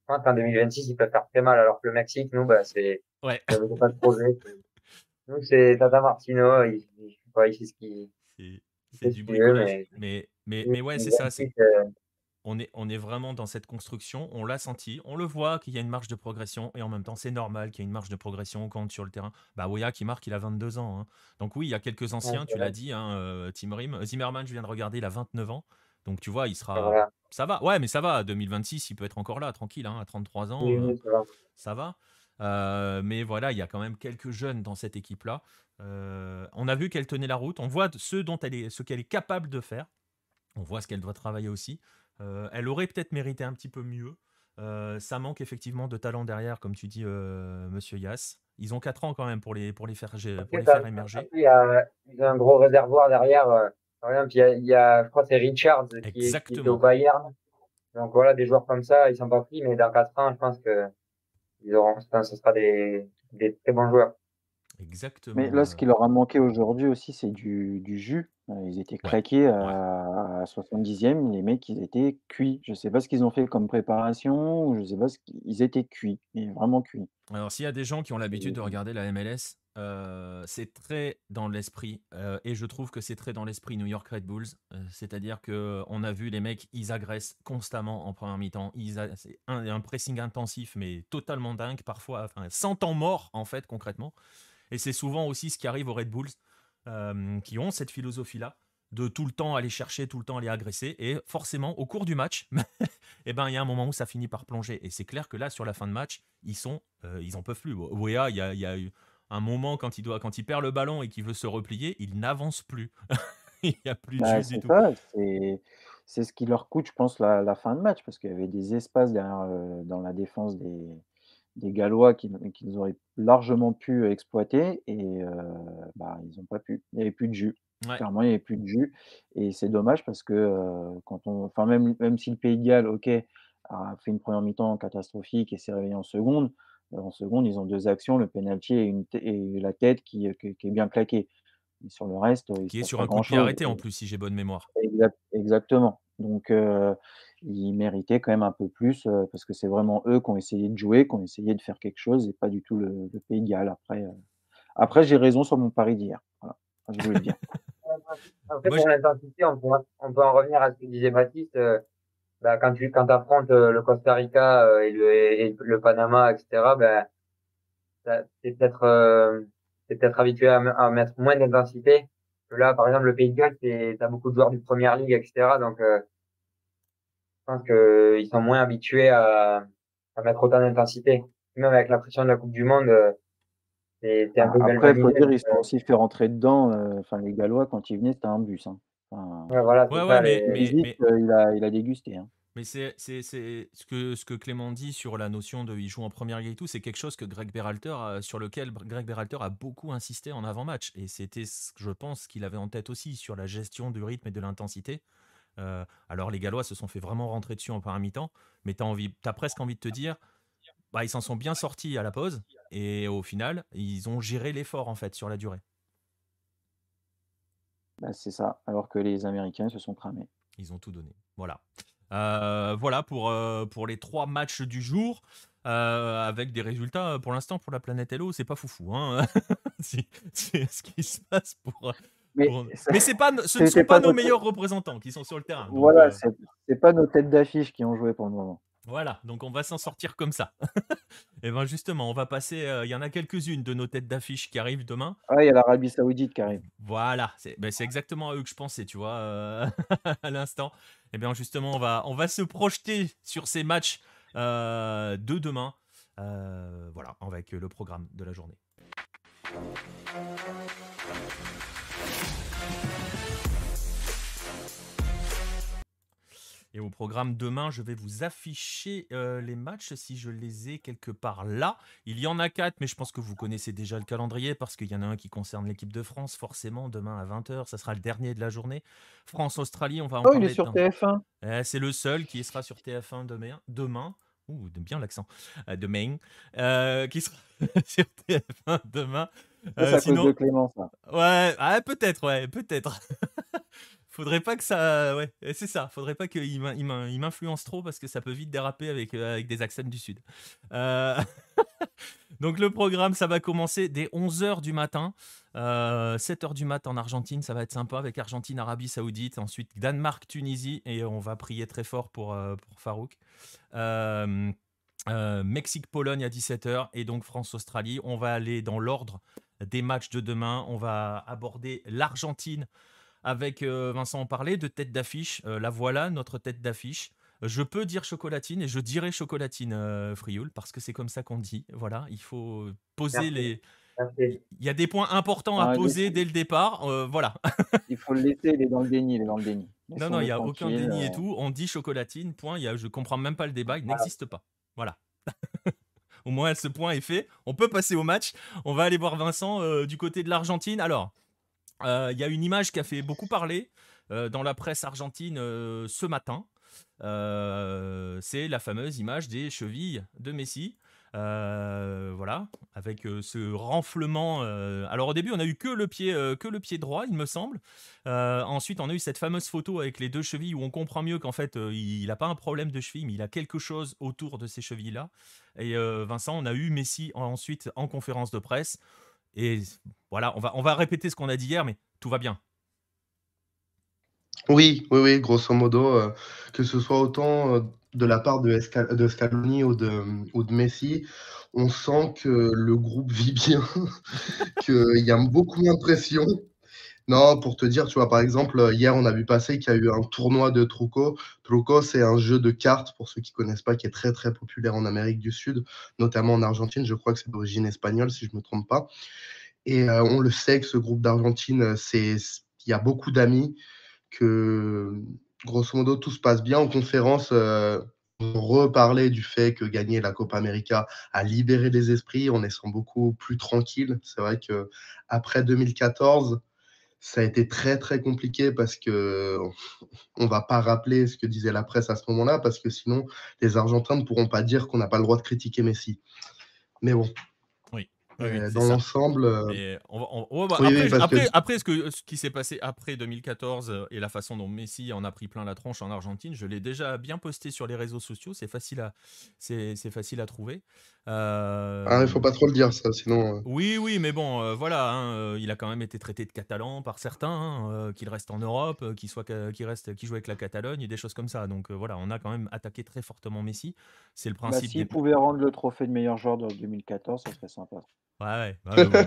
je pense qu'en 2026, ils peuvent faire très mal. Alors que le Mexique, nous, bah, Ouais. il n'y avait pas de projet. Nous, c'est Tata Martino, je sais pas, il fait C'est il c'est fait ce du qu'il veut, bricolage. mais Mais ouais, c'est ça. 2026, On est vraiment dans cette construction. On l'a senti. On le voit qu'il y a une marge de progression. Et en même temps, c'est normal qu'il y ait une marge de progression quand sur le terrain. Bah, Weah qui marque, il a 22 ans, hein. Donc oui, il y a quelques ouais, anciens, c'est tu l'as vrai. dit, hein, Tim Rim. Zimmerman, je viens de regarder, il a 29 ans. Donc tu vois, il Et sera. voilà. Ça va. Ouais, mais ça va. 2026, il peut être encore là, tranquille, hein, à 33 ans. Oui, oui, c'est vrai. Ça va. Mais voilà, il y a quand même quelques jeunes dans cette équipe-là. On a vu qu'elle tenait la route. On voit ce qu'elle est capable de faire. On voit ce qu'elle doit travailler aussi. Elle aurait peut-être mérité un petit peu mieux. Ça manque effectivement de talent derrière, comme tu dis, Monsieur Yass. Ils ont 4 ans quand même pour Après, les faire émerger. il y a un gros réservoir derrière. Par exemple, je crois que c'est Richards qui était au Exactement. Bayern. Donc voilà, des joueurs comme ça, ils sont pas pris, mais dans 4 ans, je pense que enfin, ce sera des très bons joueurs. Mais Exactement. là, ce qui leur a manqué aujourd'hui aussi, c'est du jus. Ils étaient Ouais. claqués Ouais. à 70e. Les mecs, ils étaient cuits. Je sais pas ce qu'ils ont fait comme préparation, ou je sais pas ils étaient cuits, mais vraiment cuits. Alors, s'il y a des gens qui ont l'habitude de Et regarder la MLS, c'est très dans l'esprit, et je trouve que c'est très dans l'esprit New York Red Bulls. C'est-à-dire que on a vu les mecs, ils agressent constamment en première mi-temps. C'est un pressing intensif, mais totalement dingue, parfois, enfin, sans temps mort, en fait, concrètement. Et c'est souvent aussi ce qui arrive aux Red Bulls, qui ont cette philosophie-là, de tout le temps aller chercher, tout le temps aller agresser. Et forcément, au cours du match, eh ben, il y a un moment où ça finit par plonger. Et c'est clair que là, sur la fin de match, ils en peuvent plus. Wea, il y a eu un moment quand il perd le ballon et qu'il veut se replier, il n'avance plus. Il n'y a plus de bah, jus du c'est tout. ça, c'est ce qui leur coûte, je pense, la fin de match, parce qu'il y avait des espaces derrière, dans la défense des Gallois qu'ils auraient largement pu exploiter et bah, ils ont pas pu. Il y avait plus de jus. Ouais. Clairement, il y avait plus de jus et c'est dommage parce que, même si le Pays de Galles, OK, a fait une première mi-temps catastrophique et s'est réveillé en seconde, ils ont 2 actions, le penalty et la tête qui est bien claquée. Mais sur le reste, il se Qui est passe sur pas un coup de pied grand-chose. arrêté en plus, si j'ai bonne mémoire. Exactement. Donc ils méritaient quand même un peu plus, parce que c'est vraiment eux qui ont essayé de jouer, qui ont essayé de faire quelque chose et pas du tout le Pays de Galles. Après j'ai raison sur mon pari d'hier. Voilà, je voulais le dire. Après, Moi, pour l'intensité, on peut en revenir à ce que disait Baptiste. Bah, quand affrontes le Costa Rica et le Panama, etc., ben, t'es peut-être habitué à mettre moins d'intensité. Que là, par exemple, le Pays de Galles, t'as beaucoup de joueurs du Première Ligue, etc. Donc, je pense qu'ils sont moins habitués à mettre autant d'intensité. Même avec la pression de la Coupe du Monde, t'es un peu Après, il faut galvanisé. dire, Donc, ils se sont aussi fait rentrer dedans, enfin les Gallois quand ils venaient, c'était un bus, hein. Enfin, ouais, voilà, ouais, c'est ouais, ça. mais, une mais, visite, mais il a dégusté, hein. Mais c'est ce que Clément dit sur la notion de il joue en première ligue et tout, c'est quelque chose que sur lequel Greg Berhalter a beaucoup insisté en avant-match. Et c'était, je pense, ce qu'il avait en tête aussi sur la gestion du rythme et de l'intensité. Alors les Gallois se sont fait vraiment rentrer dessus en première mi-temps, mais t'as presque envie de te dire, bah, ils s'en sont bien sortis à la pause, et au final, ils ont géré l'effort en fait sur la durée. Bah, c'est ça, alors que les Américains se sont cramés. Ils ont tout donné. Voilà. Voilà pour les 3 matchs du jour, avec des résultats pour l'instant pour la planète Hello, c'est pas foufou, hein. C'est ce qui se passe Mais Mais ce ne c'était sont pas pas nos nos meilleurs représentants qui sont sur le terrain. Donc, voilà, c'est pas nos têtes d'affiche qui ont joué pour le moment. voilà, donc on va s'en sortir comme ça. Et ben justement, on va passer. Il y en a quelques-unes de nos têtes d'affiche qui arrivent demain. Ah, il y a l'Arabie Saoudite qui arrive. Voilà, c'est exactement à eux que je pensais, tu vois, à l'instant. Et bien justement, on va se projeter sur ces matchs de demain. Voilà, avec le programme de la journée. Et au programme demain, je vais vous afficher les matchs si je les ai quelque part là. Il y en a 4, mais je pense que vous connaissez déjà le calendrier parce qu'il y en a un qui concerne l'équipe de France. Forcément, demain à 20h, ça sera le dernier de la journée. France-Australie, on va en Oh, il est parler. sur TF1. C'est le seul qui sera sur TF1 demain. Ouh, bien l'accent. Demain. Qui sera sur TF1 demain. Ça, c'est à cause de Sinon, Clément, ça. ouais, peut-être. Faudrait pas que ça. Ouais, c'est ça. Faudrait pas qu'il m'influence trop parce que ça peut vite déraper avec des accents du Sud. Euh, Donc le programme, ça va commencer dès 11h du matin. 7h du matin en Argentine, ça va être sympa avec Argentine, Arabie Saoudite. Ensuite, Danemark, Tunisie. Et on va prier très fort pour Farouk. Mexique, Pologne à 17h. Et donc France, Australie. On va aller dans l'ordre des matchs de demain. On va aborder l'Argentine avec Vincent, on parlait de tête d'affiche. La voilà, notre tête d'affiche. Je peux dire chocolatine et je dirai chocolatine, Frioul, parce que c'est comme ça qu'on dit. Voilà, il faut poser Merci. Il y a des points importants à Ah, poser dès le départ. Voilà. il faut le laisser, il est dans le déni, il est dans le déni. Non, il Laissons-le n'y a aucun tranquille. déni et tout. On dit chocolatine, point. Je comprends même pas le débat, il n'existe pas. Voilà. Au moins, ce point est fait. On peut passer au match. On va aller voir Vincent du côté de l'Argentine. Alors, il y a une image qui a fait beaucoup parler dans la presse argentine ce matin. C'est la fameuse image des chevilles de Messi. Voilà, avec ce renflement. Alors au début, on a eu que le pied droit, il me semble. Ensuite, on a eu cette fameuse photo avec les deux chevilles où on comprend mieux qu'en fait, il n'a pas un problème de cheville, mais il a quelque chose autour de ces chevilles-là. Et Vincent, on a eu Messi ensuite en conférence de presse. Et voilà, on va répéter ce qu'on a dit hier, mais tout va bien. Oui, grosso modo, que ce soit autant de la part de Scaloni ou de Messi, on sent que le groupe vit bien, qu'il y a beaucoup moins de pression. Non, pour te dire, tu vois, par exemple, hier, on a vu passer qu'il y a eu un tournoi de Truco. Truco, c'est un jeu de cartes, pour ceux qui ne connaissent pas, qui est très, très populaire en Amérique du Sud, notamment en Argentine. Je crois que c'est d'origine espagnole, si je ne me trompe pas. Et on le sait que ce groupe d'Argentine, il y a beaucoup d'amis, que grosso modo tout se passe bien. En conférence, on reparlait du fait que gagner la Copa América a libéré les esprits, on les sent beaucoup plus tranquilles. C'est vrai que après 2014, ça a été très très compliqué parce que on va pas rappeler ce que disait la presse à ce moment-là, parce que sinon les Argentins ne pourront pas dire qu'on n'a pas le droit de critiquer Messi. Mais bon, Oui, c'est dans ça. l'ensemble, Et après ce qui s'est passé après 2014 et la façon dont Messi en a pris plein la tronche en Argentine, je l'ai déjà bien posté sur les réseaux sociaux. C'est facile à trouver. il faut pas trop le dire ça, sinon. Oui, mais bon, voilà, hein, il a quand même été traité de catalan par certains, hein, qu'il reste en Europe, qu'il joue avec la Catalogne et des choses comme ça. Donc voilà, on a quand même attaqué très fortement Messi. C'est le Bah, principe s'il pouvait rendre le trophée de meilleur joueur de 2014, ça serait sympa. Ouais, mais bon.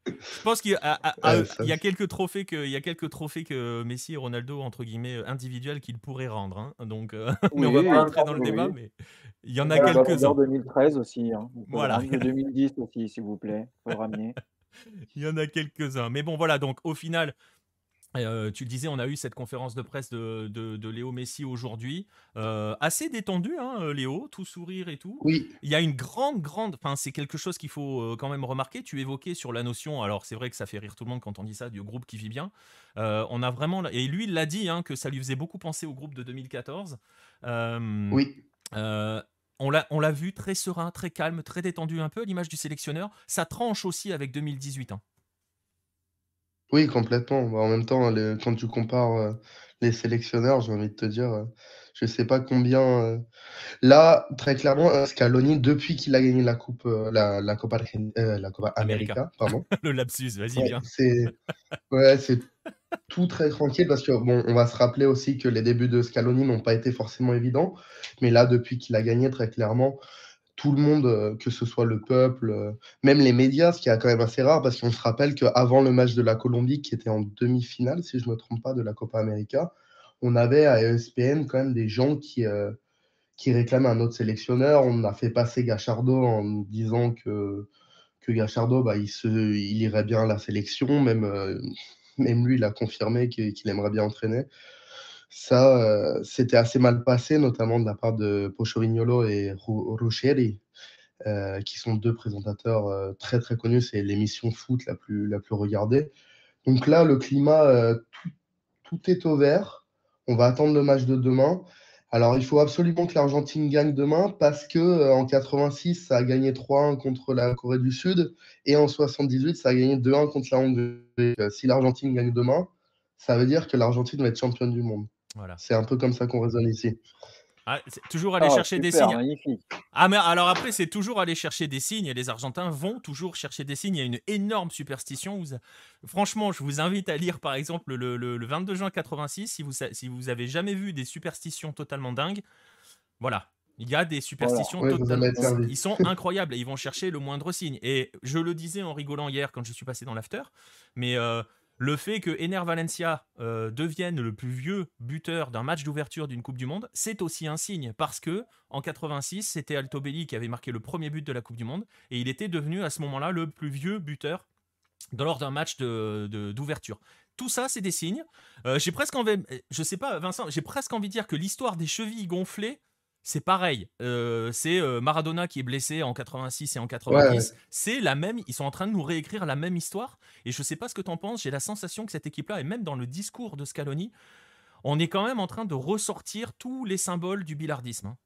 Je pense qu'il y a quelques trophées que Messi et Ronaldo, entre guillemets, individuels qu'il pourrait rendre. Hein. Donc, mais on va pas entrer dans le débat, mais il y en a quelques-uns. 2013 aussi. Hein. Voilà. Le 2010 aussi, s'il vous plaît. Il faut le ramener. Il y en a quelques-uns. Mais bon, voilà. Donc, au final, tu le disais, on a eu cette conférence de presse de Léo Messi aujourd'hui. Assez détendu, hein, Léo, tout sourire et tout. Oui. Il y a une grande... Enfin, c'est quelque chose qu'il faut quand même remarquer. Tu évoquais sur la notion, alors c'est vrai que ça fait rire tout le monde quand on dit ça, du groupe qui vit bien. On a vraiment... Et lui, il l'a dit, hein, que ça lui faisait beaucoup penser au groupe de 2014. Oui. On l'a vu très serein, très calme, très détendu un peu à l'image du sélectionneur. Ça tranche aussi avec 2018. Hein. Oui, complètement. En même temps, quand tu compares les sélectionneurs, j'ai envie de te dire, je sais pas combien, là, très clairement, Scaloni, depuis qu'il a gagné la coupe, la Copa Américain. América, pardon. Le lapsus, vas-y, Ouais, viens. c'est tout très tranquille parce que bon, on va se rappeler aussi que les débuts de Scaloni n'ont pas été forcément évidents. Mais là, depuis qu'il a gagné, très clairement, tout le monde, que ce soit le peuple, même les médias, ce qui est quand même assez rare parce qu'on se rappelle qu'avant le match de la Colombie, qui était en demi-finale, si je ne me trompe pas, de la Copa América, on avait à ESPN quand même des gens qui réclamaient un autre sélectionneur. On a fait passer Gachardo en disant que Gachardo, bah, il irait bien à la sélection, même lui, il a confirmé qu'il aimerait bien entraîner. Ça, c'était assez mal passé, notamment de la part de Pochorignolo et Ruggeri, qui sont deux présentateurs très très connus. C'est l'émission foot la plus regardée. Donc là, le climat, tout est au vert. On va attendre le match de demain. Alors, il faut absolument que l'Argentine gagne demain parce que en 86, ça a gagné 3-1 contre la Corée du Sud et en 78, ça a gagné 2-1 contre la Hongrie. Si l'Argentine gagne demain, ça veut dire que l'Argentine va être championne du monde. Voilà. C'est un peu comme ça qu'on raisonne ici. Ah, c'est toujours aller chercher des super, signes. magnifique. Ah, mais alors après, c'est toujours aller chercher des signes et les Argentins vont toujours chercher des signes. Il y a une énorme superstition. Franchement, je vous invite à lire par exemple le 22 juin 86 si vous avez jamais vu des superstitions totalement dingues. Voilà. Il y a des superstitions Ouais, vous en totalement. êtes servi. Ils sont incroyables et ils vont chercher le moindre signe. Et je le disais en rigolant hier quand je suis passé dans l'after, mais le fait que Ener Valencia devienne le plus vieux buteur d'un match d'ouverture d'une Coupe du Monde, c'est aussi un signe parce que en 86, c'était Altobelli qui avait marqué le premier but de la Coupe du Monde et il était devenu à ce moment-là le plus vieux buteur lors d'un match d'ouverture. Tout ça, c'est des signes. J'ai presque envie, je sais pas, Vincent, j'ai presque envie de dire que l'histoire des chevilles gonflées, c'est pareil. C'est Maradona qui est blessé en 86 et en 90. Ouais. C'est la même. Ils sont en train de nous réécrire la même histoire. Et je sais pas ce que t'en penses. J'ai la sensation que cette équipe-là, et même dans le discours de Scaloni, on est quand même en train de ressortir tous les symboles du billardisme, hein.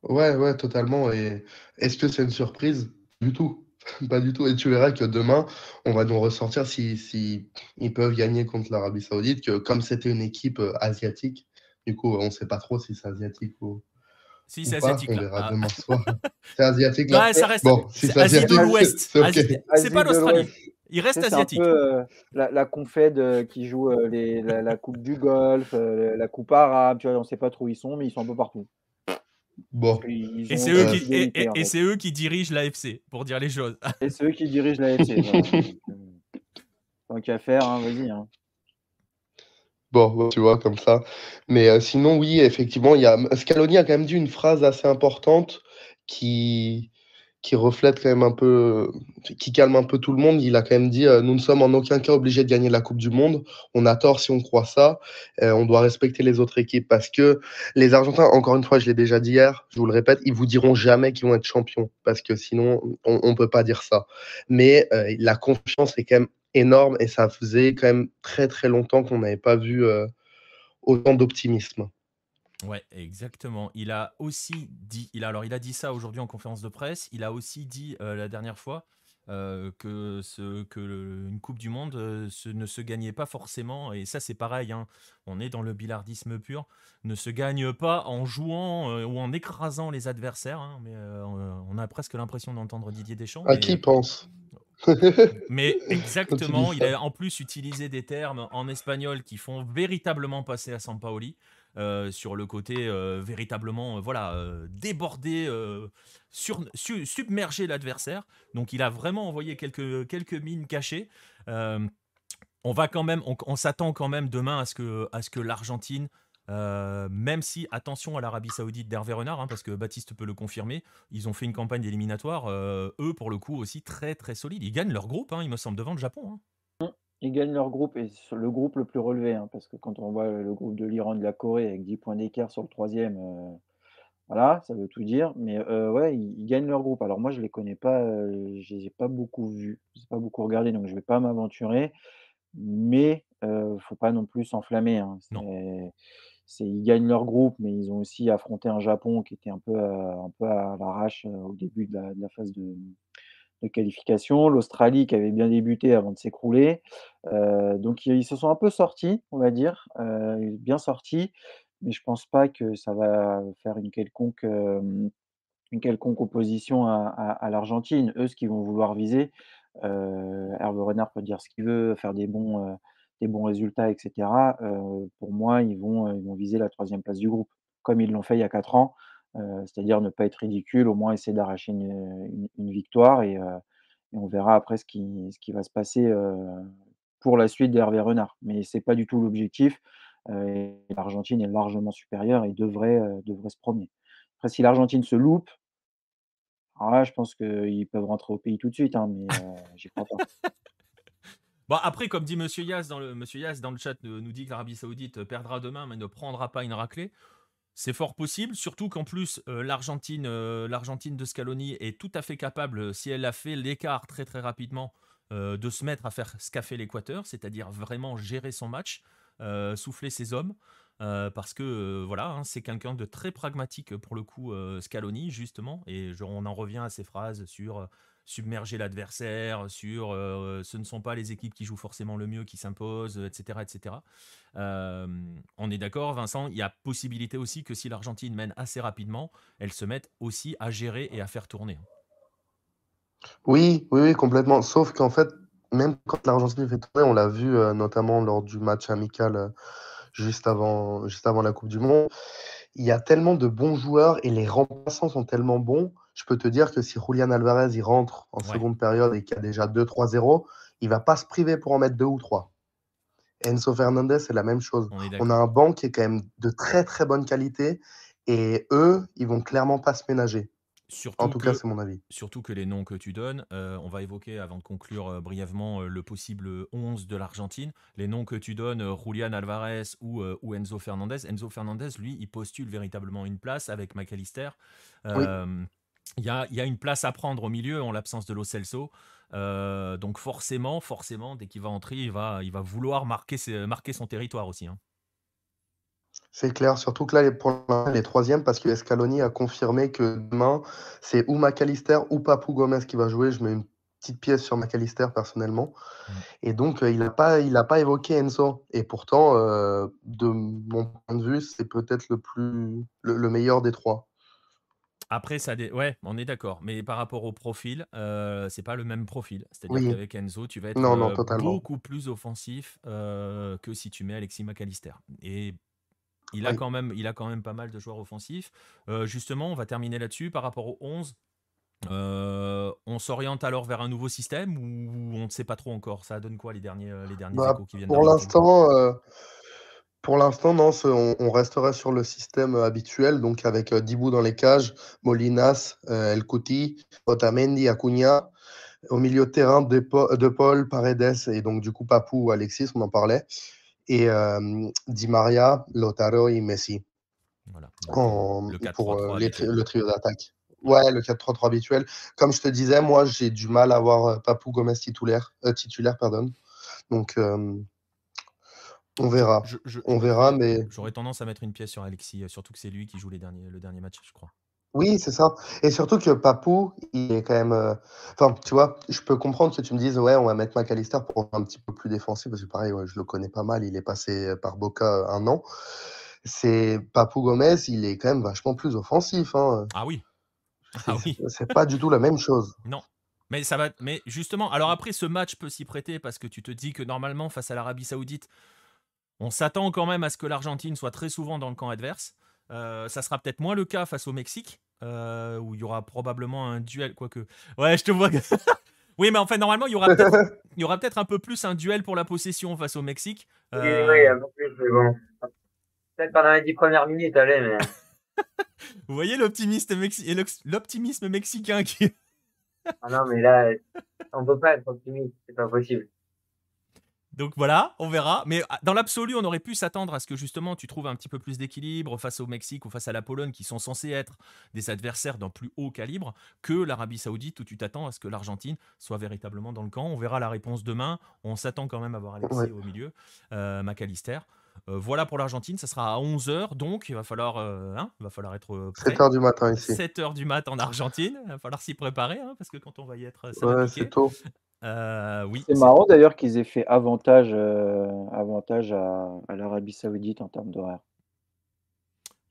Ouais, totalement. Et est-ce que c'est une surprise? Du tout. Pas du tout. Et tu verras que demain, on va nous ressortir si ils peuvent gagner contre l'Arabie Saoudite, que comme c'était une équipe asiatique, du coup, on ne sait pas trop si c'est asiatique Si, ou c'est pas. asiatique On là. verra Ah. demain soir. C'est asiatique là? Ouais, ça reste. Bon, si C'est c'est Asie de asiatique, l'Ouest. c'est OK. C'est pas Asie de l'Australie. l'Ouest. Il reste C'est un asiatique. peu la Confed qui joue la Coupe du Golfe, la Coupe arabe, tu vois, on ne sait pas trop où ils sont, mais ils sont un peu partout. Bon. Ils Et ont c'est aucune eux qui fidélité, en fait. c'est eux qui dirigent l'AFC pour dire les choses. Et c'est eux qui dirigent la FC. Voilà. Donc, tant qu'à faire, hein, vas-y. Hein. Bon, tu vois, comme ça. Mais sinon, oui, effectivement, Scaloni a quand même dit une phrase assez importante qui, qui reflète quand même un peu, qui calme un peu tout le monde. Il a quand même dit, nous ne sommes en aucun cas obligés de gagner la Coupe du Monde. On a tort si on croit ça. On doit respecter les autres équipes parce que les Argentins, encore une fois, je l'ai déjà dit hier, je vous le répète, ils vous diront jamais qu'ils vont être champions parce que sinon, on peut pas dire ça. Mais la confiance est quand même énorme et ça faisait quand même très très longtemps qu'on n'avait pas vu autant d'optimisme. Ouais, exactement. Il a aussi dit, il a dit ça aujourd'hui en conférence de presse. Il a aussi dit la dernière fois une Coupe du Monde ne se gagnait pas forcément. Et ça, c'est pareil, hein, on est dans le billardisme pur. Ne se gagne pas en jouant ou en écrasant les adversaires, hein, mais on a presque l'impression d'entendre Didier Deschamps. À qui pense Mais quand tu exactement, dis il ça? a en plus utilisé des termes en espagnol qui font véritablement passer à Sampaoli sur le côté véritablement voilà, déborder, submerger l'adversaire. Donc il a vraiment envoyé quelques mines cachées. Euh, on va quand même, on s'attend quand même demain à ce que l'Argentine, même si attention à l'Arabie Saoudite d'Hervé Renard, hein, parce que Baptiste peut le confirmer, ils ont fait une campagne d'éliminatoire, eux pour le coup aussi très très solide. Ils gagnent leur groupe, hein, il me semble, devant le Japon, hein. Ils gagnent leur groupe et sur le groupe le plus relevé, hein, parce que quand on voit le groupe de l'Iran et de la Corée avec 10 points d'écart sur le troisième, voilà, ça veut tout dire. Mais ouais, ils gagnent leur groupe. Alors moi, je les connais pas, je les ai pas beaucoup vus, je les ai pas beaucoup regardés, donc je vais pas m'aventurer. Mais faut pas non plus s'enflammer, hein. Non. Ils gagnent leur groupe, mais ils ont aussi affronté un Japon qui était un peu à l'arrache, au début de la phase de qualification. L'Australie qui avait bien débuté avant de s'écrouler. Donc ils se sont un peu sortis, on va dire, bien sortis, mais je pense pas que ça va faire une quelconque opposition à l'Argentine. Eux, ce qu'ils vont vouloir viser, Hervé Renard peut dire ce qu'il veut, faire des bons résultats et cetera. Pour moi, ils vont viser la troisième place du groupe, comme ils l'ont fait il y a 4 ans, c'est-à-dire ne pas être ridicule, au moins essayer d'arracher une victoire et on verra après ce qui va se passer, pour la suite d'Hervé Renard. Mais c'est pas du tout l'objectif, et l'Argentine est largement supérieure et devrait se promener. Après si l'Argentine se loupe, alors là, je pense qu'ils peuvent rentrer au pays tout de suite, hein, mais j'y crois pas. Bon, après, comme dit Monsieur Yas dans le chat, nous dit que l'Arabie Saoudite perdra demain, mais ne prendra pas une raclée. C'est fort possible, surtout qu'en plus, l'Argentine de Scaloni est tout à fait capable, si elle a fait l'écart très très rapidement, de se mettre à faire ce qu'a fait l'Équateur, c'est-à-dire vraiment gérer son match, souffler ses hommes, parce que voilà, hein, c'est quelqu'un de très pragmatique pour le coup, Scaloni, justement, et on en revient à ces phrases sur submerger l'adversaire, sur ce ne sont pas les équipes qui jouent forcément le mieux qui s'imposent, etc. etc. On est d'accord, Vincent, il y a possibilité aussi que si l'Argentine mène assez rapidement, elle se mette aussi à gérer et à faire tourner. Oui, oui, oui, complètement. Sauf qu'en fait, même quand l'Argentine fait tourner, on l'a vu notamment lors du match amical juste avant la Coupe du Monde, il y a tellement de bons joueurs et les remplaçants sont tellement bons. Je peux te dire que si Julian Alvarez il rentre en Ouais, seconde période et qu'il y a déjà 2-3-0, il va pas se priver pour en mettre 2 ou 3. Enzo Fernandez, c'est la même chose. on est On a d'accord. un banc qui est quand même de très très bonne qualité et eux, ils vont clairement pas se ménager. En Surtout tout cas, que, c'est mon avis. surtout que les noms que tu donnes, on va évoquer avant de conclure brièvement le possible 11 de l'Argentine. Les noms que tu donnes, Julian Alvarez ou Enzo Fernandez. Enzo Fernandez, lui, il postule véritablement une place avec McAllister. Oui, Euh, il y a une place à prendre au milieu en l'absence de Lo Celso. Donc forcément, dès qu'il va entrer, il va vouloir marquer son territoire aussi, hein. c'est clair. Surtout que là, pour l'instant, il est troisième parce que Scaloni a confirmé que demain, c'est ou McAllister ou Papou Gomez qui va jouer. Je mets une petite pièce sur McAllister personnellement. Mm. Et donc, il a pas évoqué Enzo. Et pourtant, de mon point de vue, c'est peut-être le meilleur des trois. Après, ouais, on est d'accord. Mais par rapport au profil, c'est pas le même profil. C'est-à-dire Oui, qu'avec Enzo, tu vas être non, non, totalement. beaucoup plus offensif que si tu mets Alexis McAllister. Et Oui. il a quand même pas mal de joueurs offensifs. Justement, on va terminer là-dessus. Par rapport au 11, on s'oriente alors vers un nouveau système ou on ne sait pas trop encore. Ça donne quoi les derniers Bah, échos qui viennent pour d'Argentine? l'instant, non, on resterait sur le système habituel, donc avec Dibou dans les cages, Molinas, El Cuti, Otamendi, Acuna. Au milieu de terrain, De Paul, Paredes et donc du coup Papou ou Alexis, on en parlait. Et Di Maria, Lautaro et Messi Voilà, donc le pour 4-3-3 habituel. le trio d'attaque. Ouais. Ouais, le 4-3-3 habituel. Comme je te disais, moi, j'ai du mal à voir Papou Gomez titulaire, pardon. Donc, on Je- verra. je- je- On verra, mais J'aurais tendance à mettre une pièce sur Alexis, surtout que c'est lui qui joue le dernier match, je crois. oui, c'est ça. Et surtout que Papou, il est quand même. Enfin, tu vois, je peux comprendre que tu me dises, ouais, on va mettre McAllister pour un petit peu plus défensif, parce que pareil, ouais, je le connais pas mal. Il est passé par Boca un an. C'est Papou Gomez, il est quand même vachement plus offensif, hein. Ah oui, C'est ah oui. c'est pas du tout la même chose. Non. Mais ça va. Mais justement, alors après, ce match peut s'y prêter parce que tu te dis que normalement, face à l'Arabie Saoudite, on s'attend quand même à ce que l'Argentine soit très souvent dans le camp adverse. Ça sera peut-être moins le cas face au Mexique, où il y aura probablement un duel, quoique. Ouais, je te vois. Oui, mais en fait, normalement, il y aura peut-être un peu plus un duel pour la possession face au Mexique. Oui, oui, un peu plus, mais bon. Peut-être pendant les 10 premières minutes, allez, mais. Vous voyez l'optimisme mexicain qui. Ah non, mais là, on peut pas être optimiste, c'est pas possible. Donc voilà, on verra. Mais dans l'absolu, on aurait pu s'attendre à ce que justement tu trouves un petit peu plus d'équilibre face au Mexique ou face à la Pologne, qui sont censés être des adversaires d'un plus haut calibre, que l'Arabie Saoudite, où tu t'attends à ce que l'Argentine soit véritablement dans le camp. On verra la réponse demain. On s'attend quand même à voir Ouais. Alexis au milieu, McAllister. Voilà pour l'Argentine, ça sera à 11h, donc il va falloir être prêt. 7h du matin ici. 7h du mat en Argentine, il va falloir s'y préparer, hein, parce que quand on va y être, ça va Ouais, piquer. c'est tôt. Oui, C'est marrant d'ailleurs qu'ils aient fait avantage à l'Arabie Saoudite en termes d'horaire.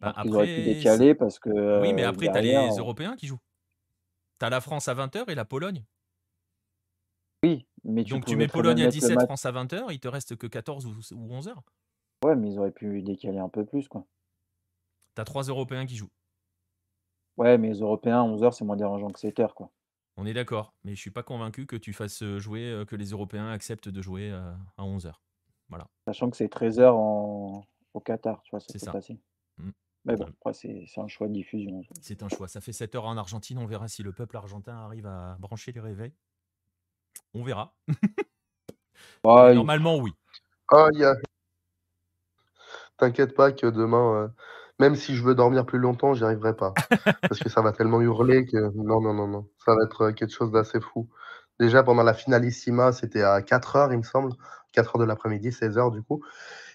bah, Alors qu'ils auraient pu après, décaler parce que oui, mais après, tu as derrière, les Européens qui jouent. Tu as la France à 20h et la Pologne. oui, mais tu Donc tu pouvais mets très bien Pologne à mettre le 17, match. France à 20h, il te reste que 14 ou 11h. Ouais, mais ils auraient pu décaler un peu plus, quoi. Tu as 3 Européens qui jouent. Ouais, mais les Européens, 11h, c'est moins dérangeant que 7h, quoi. On est d'accord, mais je suis pas convaincu que tu fasses jouer, que les Européens acceptent de jouer à 11h. Voilà, Sachant que c'est 13h au Qatar, tu vois, c'est c'est plus ça. facile. Mm. Mais bon, Ouais, après, c'est un choix de diffusion. c'est un choix. Ça fait 7h en Argentine, on verra si le peuple argentin arrive à brancher les réveils. On verra. Mais Ouais, normalement, oui. Ah, t'inquiète pas que demain, même si je veux dormir plus longtemps, j'y arriverai pas. Parce que ça va tellement hurler que non, non, non, non. Ça va être quelque chose d'assez fou. Déjà, pendant la finalissima, c'était à 4h, il me semble. 4h de l'après-midi, 16h du coup.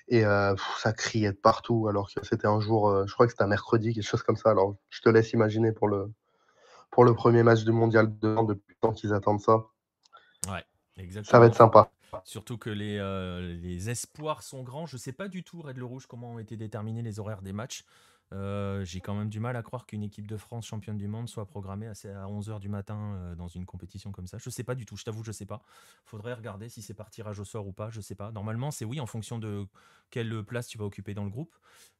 Et ça criait de partout, alors que c'était un jour, je crois que c'était un mercredi, quelque chose comme ça. Alors, je te laisse imaginer pour le premier match du mondial de hand depuis le temps qu'ils attendent ça. Ouais, Ça va exactement. être sympa. Surtout que les espoirs sont grands. Je sais pas du tout, Red le Rouge, comment ont été déterminés les horaires des matchs. J'ai quand même du mal à croire qu'une équipe de France championne du monde soit programmée à 11h du matin dans une compétition comme ça. Je sais pas du tout, je t'avoue, je sais pas. Faudrait regarder si c'est par tirage au sort ou pas, je sais pas. Normalement, c'est oui en fonction de quelle place tu vas occuper dans le groupe.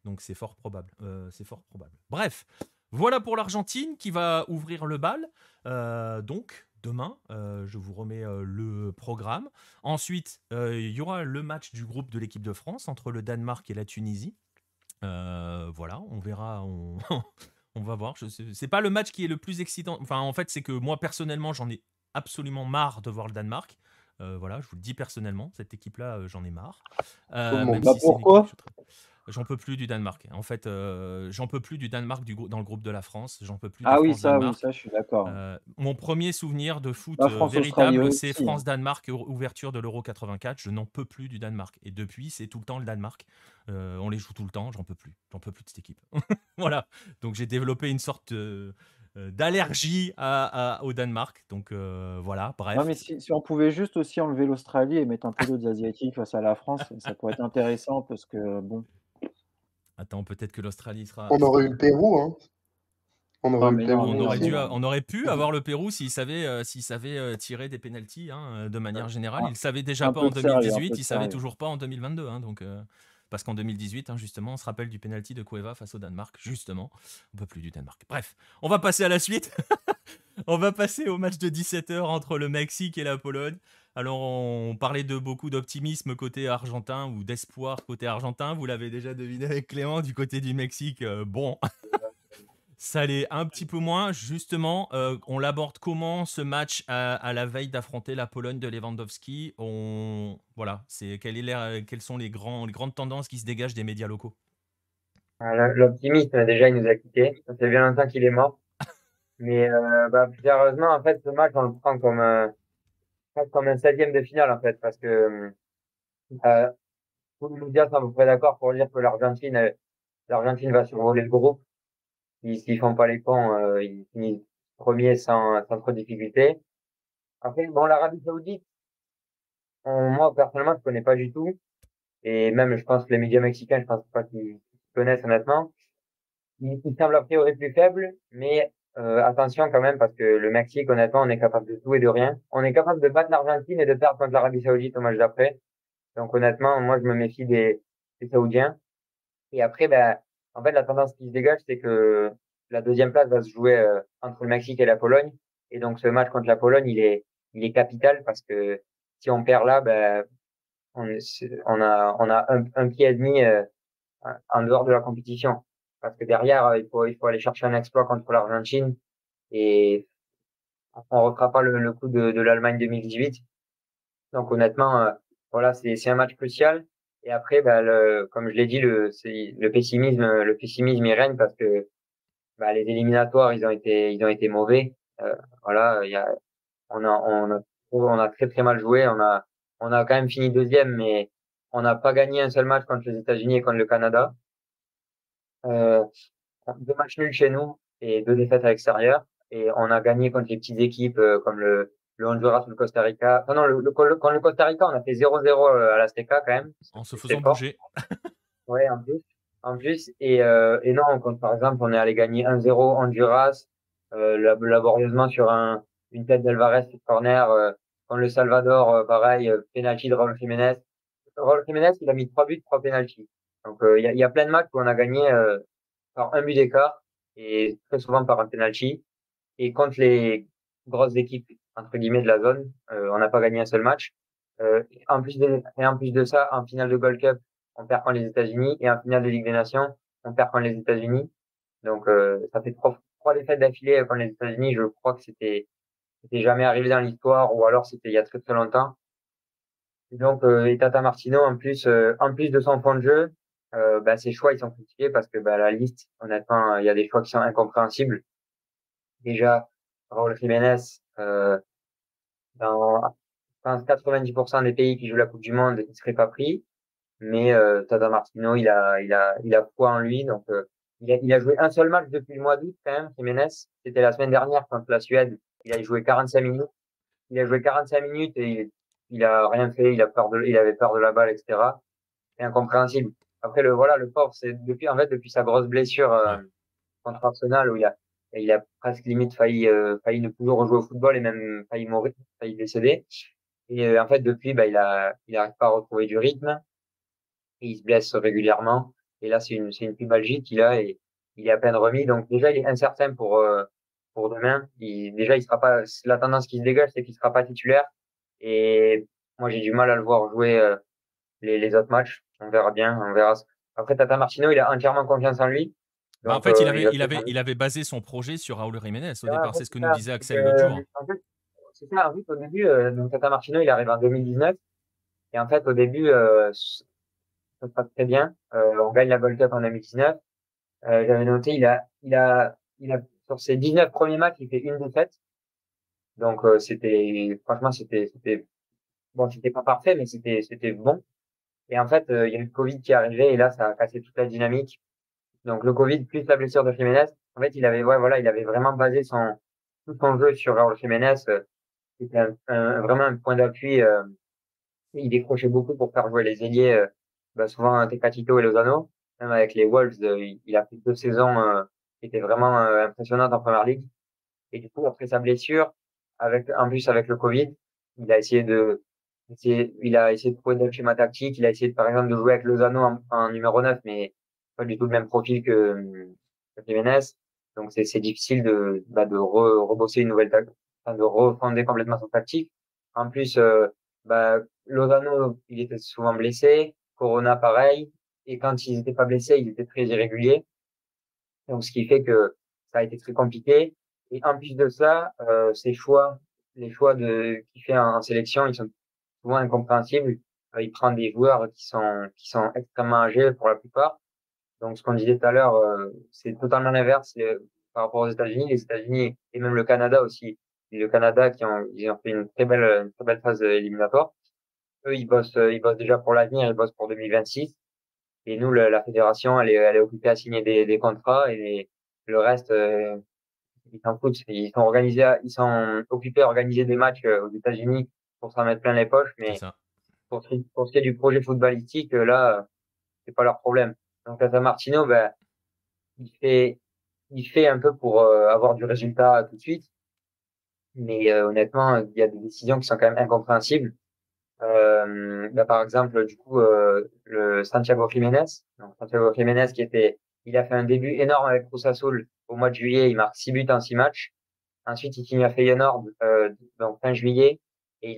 Donc c'est fort probable. C'est fort probable. Bref, voilà pour l'Argentine qui va ouvrir le bal. Donc demain, je vous remets le programme. Ensuite, il y aura le match du groupe de l'équipe de France entre le Danemark et la Tunisie. Voilà, on verra, on va voir. C'est pas le match qui est le plus excitant. Enfin, en fait, c'est que moi, personnellement, j'en ai absolument marre de voir le Danemark. Voilà, je vous le dis personnellement, cette équipe-là, j'en ai marre. Tout le Même monde. Bah si c'est une équipe pourquoi? que je trouve- J'en peux plus du Danemark. En fait, j'en peux plus du Danemark dans le groupe de la France. J'en peux plus de Ah oui, France-Danemark. je suis d'accord. Mon premier souvenir de foot La France-Australie véritable, c'est aussi, hein. France-Danemark, ouverture de l'Euro 84. Je n'en peux plus du Danemark. Et depuis, c'est tout le temps le Danemark. On les joue tout le temps, j'en peux plus. J'en peux plus de cette équipe. Voilà. Donc j'ai développé une sorte d'allergie au Danemark. Donc voilà, Non, bref. mais si on pouvait juste aussi enlever l'Australie et mettre un peu d'autres Asiatiques face à la France, ça pourrait être intéressant parce que, bon. Attends, peut-être que l'Australie sera. On aurait eu le Pérou, hein. On aurait Non, eu le mais non, Pérou mais non, mais aussi. non. On aurait pu avoir le Pérou s'il savait tirer des pénaltys de manière générale. Il Un, ne savait déjà un pas peu en de sérieux, un 2018, peu il de savait sérieux. toujours pas en 2022. Donc, parce qu'en 2018, justement, on se rappelle du pénalty de Cueva face au Danemark. Justement, on peut plus du Danemark. Bref, on va passer à la suite. On va passer au match de 17h entre le Mexique et la Pologne. Alors, on parlait de beaucoup d'optimisme côté argentin ou d'espoir côté argentin. Vous l'avez déjà deviné avec Clément, du côté du Mexique. Bon, ça l'est un petit peu moins. Justement, on l'aborde comment ce match à la veille d'affronter la Pologne de Lewandowski. Voilà, quelles sont les grandes tendances qui se dégagent des médias locaux? L'optimisme, déjà, il nous a quittés. Ça fait bien longtemps qu'il est mort. Mais plus sérieusement, en fait, ce match, on le prend presque comme un 16e de finale, en fait, parce que euh, tous les médias sont à peu près d'accord pour dire que l'Argentine va survoler le groupe. S'ils font pas les ponts, ils finissent premiers sans trop de difficultés. Après, bon, l'Arabie Saoudite, moi, personnellement, je connais pas du tout. Et même, je pense que les médias mexicains, je pense pas qu'ils connaissent, honnêtement. Ils semblent a priori plus faibles, mais attention quand même, parce que le Mexique, honnêtement, on est capable de tout et de rien. On est capable de battre l'Argentine et de perdre contre l'Arabie Saoudite au match d'après. Donc honnêtement, moi, je me méfie des Saoudiens. Et après, ben, en fait, la tendance qui se dégage, c'est que la deuxième place va se jouer entre le Mexique et la Pologne. Et donc, ce match contre la Pologne, il est capital parce que si on perd là, ben, on a un pied et demi en dehors de la compétition. Parce que derrière, il faut aller chercher un exploit contre l'Argentine et on ne refera pas le coup de l'Allemagne 2018. Donc honnêtement, voilà, c'est un match crucial. Et après, bah, comme je l'ai dit, le pessimisme, il règne parce que bah, les éliminatoires, ils ont été mauvais. Voilà, on a très très mal joué. On a quand même fini deuxième, mais on n'a pas gagné un seul match contre les États-Unis et contre le Canada. 2 matchs nuls chez nous et 2 défaites à l'extérieur. Et on a gagné contre les petites équipes comme le Honduras ou le Costa Rica. Enfin non, contre le Costa Rica, on a fait 0-0 à l'Azteca quand même. En se C'était faisant fort. bouger. Ouais, en plus. En plus. Et non, quand par exemple, on est allé gagner 1-0 Honduras, laborieusement sur une tête d'Alvarez sur corner, contre le Salvador, pareil, penalty de Raúl Jiménez. Raúl Jiménez, il a mis 3 buts, 3 penalties. Donc, il y a plein de matchs où on a gagné, par un but d'écart et très souvent par un penalty. Et contre les grosses équipes, entre guillemets, de la zone, on n'a pas gagné un seul match. En plus de ça, en finale de Gold Cup, on perd contre les États-Unis et en finale de Ligue des Nations, on perd contre les États-Unis. Donc, ça fait trois défaites d'affilée contre les États-Unis. Je crois que c'était jamais arrivé dans l'histoire ou alors c'était il y a très très longtemps. Et donc, et Tata Martino, en plus de son fond de jeu, bah, ses choix, ils sont critiqués parce que bah, la liste, honnêtement, il y a des choix qui sont incompréhensibles. Déjà, Raúl Jiménez, dans 90% des pays qui jouent la Coupe du Monde, il serait pas pris. Mais Tata Martino, il a foi en lui. Donc, il a joué un seul match depuis le mois d'août quand même, Jiménez. C'était la semaine dernière contre la Suède. Il a joué 45 minutes. Il a joué 45 minutes et il a rien fait. Il avait peur de la balle, etc. C'est incompréhensible. Après, le pauvre, c'est depuis sa grosse blessure Ouais. contre Arsenal où il a presque limite failli ne plus rejouer au football et même failli mourir, failli décéder. Et en fait, depuis, bah, il arrive pas à retrouver du rythme et il se blesse régulièrement. Et là, c'est une pubalgie qu'il a et il est à peine remis. Donc déjà, il est incertain pour demain. Déjà, il sera pas. La tendance qui se dégage, c'est qu'il sera pas titulaire. Et moi, j'ai du mal à le voir jouer les autres matchs. On verra bien, on verra. Après, Tata Martino, il a entièrement confiance en lui. Bah, en Donc, fait, il avait basé son projet sur Raúl Jiménez au en départ. fait, C'est ce que nous disait c'est Axel l'autre jour. que, en fait, c'est ça. En fait, au début, donc Tata Martino, il arrive en 2019. Et en fait, au début, ça se passe très bien. On gagne la Gold Cup en 2019. J'avais noté, sur ses 19 premiers matchs, il fait une défaite. Donc, franchement, bon, c'était pas parfait, mais c'était bon. Et en fait, il y a eu le Covid qui est arrivé et là, ça a cassé toute la dynamique. Donc, le Covid plus la blessure de Jiménez. En fait, il avait vraiment basé tout son jeu sur Raúl Jiménez. C'était vraiment un point d'appui. Il décrochait beaucoup pour faire jouer les ailiers, bah, souvent Tecatito et Lozano. Même avec les Wolves, il a fait 2 saisons qui étaient vraiment impressionnantes en première ligue. Et du coup, après sa blessure, en plus avec le Covid, il a essayé de trouver d'autres schémas tactiques. Il a essayé, par exemple, de jouer avec Lozano en numéro 9, mais pas du tout le même profil que Jiménez. Donc, c'est difficile rebosser une nouvelle tactique, enfin, de refonder complètement son tactique. En plus, bah, Lozano, il était souvent blessé. Corona, pareil. Et quand ils étaient pas blessés, ils étaient très irréguliers. Donc, ce qui fait que ça a été très compliqué. Et en plus de ça, les choix qu'il fait en sélection, ils sont souvent incompréhensibles. Il prend des joueurs qui sont extrêmement âgés pour la plupart. Donc, ce qu'on disait tout à l'heure, c'est totalement l'inverse par rapport aux États-Unis. Les États-Unis et même le Canada aussi. Et le Canada ils ont fait une très belle phase éliminatoire. Eux, ils bossent déjà pour l'avenir, ils bossent pour 2026. Et nous, la fédération, elle est occupée à signer des contrats et le reste, ils s'en foutent. Ils sont occupés à organiser des matchs aux États-Unis pour s'en mettre plein les poches. C'est Mais ça. pour ce qui est du projet footballistique, là, c'est pas leur problème. Donc, Tata Martino, ben, il fait, il fait un peu pour avoir du résultat tout de suite. Mais honnêtement, il y a des décisions qui sont quand même incompréhensibles. Par exemple, du coup, le Santiago Jiménez. Donc, Santiago Jiménez il a fait un début énorme avec Cruz Azul au mois de juillet. Il marque 6 buts en 6 matchs. Ensuite, il signe à Feyenoord, donc fin juillet. Et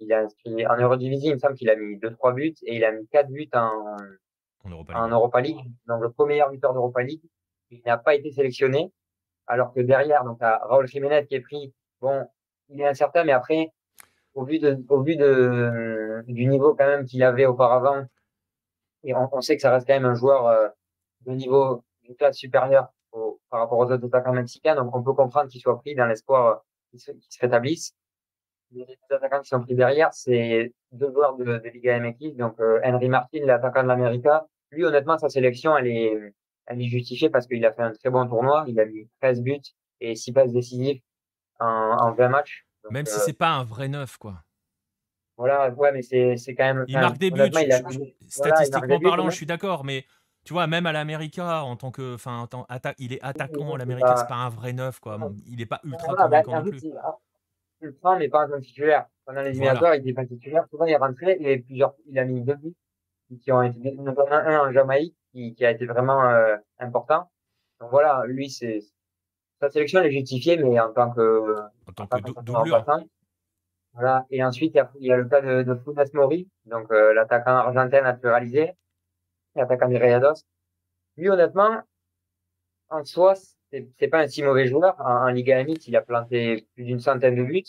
il a inscrit en Eurodivisie, il me semble qu'il a mis 2-3 buts et il a mis 4 buts En Europa en League. Europa League. Donc, le premier meilleur buteur d'Europa League. Il n'a pas été sélectionné. Alors que derrière, donc, à Raúl Jiménez qui est pris. Bon, il est incertain, mais après, du niveau quand même qu'il avait auparavant, et on sait que ça reste quand même un joueur de niveau d'une classe supérieure par rapport aux autres attaquants mexicains, donc on peut comprendre qu'il soit pris dans l'espoir qu'il se rétablisse. les attaquants qui sont pris derrière, c'est 2 joueurs de Liga MX. Donc, Henry Martin, l'attaquant de l'América. Lui, honnêtement, sa sélection, elle est justifiée parce qu'il a fait un très bon tournoi. Il a mis 13 buts et 6 passes décisives en 20 matchs. Donc, Même si c'est pas un vrai neuf, quoi. voilà, ouais, mais c'est quand même, Il marque des buts. honnêtement, il marque Statistiquement des buts. parlant, je suis d'accord, mais tu vois, même à l'América, en tant que, il est attaquant à C'est l'América, c'est pas, pas un vrai neuf, quoi. Il est pas ultra voilà, convaincant en non fait, plus. il le prend, mais pas en tant que titulaire. Pendant les Voilà. éliminatoires, il était pas titulaire. Souvent, il rentrait et il a mis 2 buts qui ont été, notamment un en Jamaïque qui a été vraiment important. Donc voilà, lui, sa sélection, elle est justifiée, mais En en tant que tant qu'attaquant doublure. remplaçant. Voilà. Et ensuite, il y a le cas de Funes Mori, donc, l'attaquant argentin naturalisé, l'attaquant des Rayados. Lui, honnêtement, en soi, c'est pas un si mauvais joueur. En Liga MX, il a planté plus d'une centaine de buts.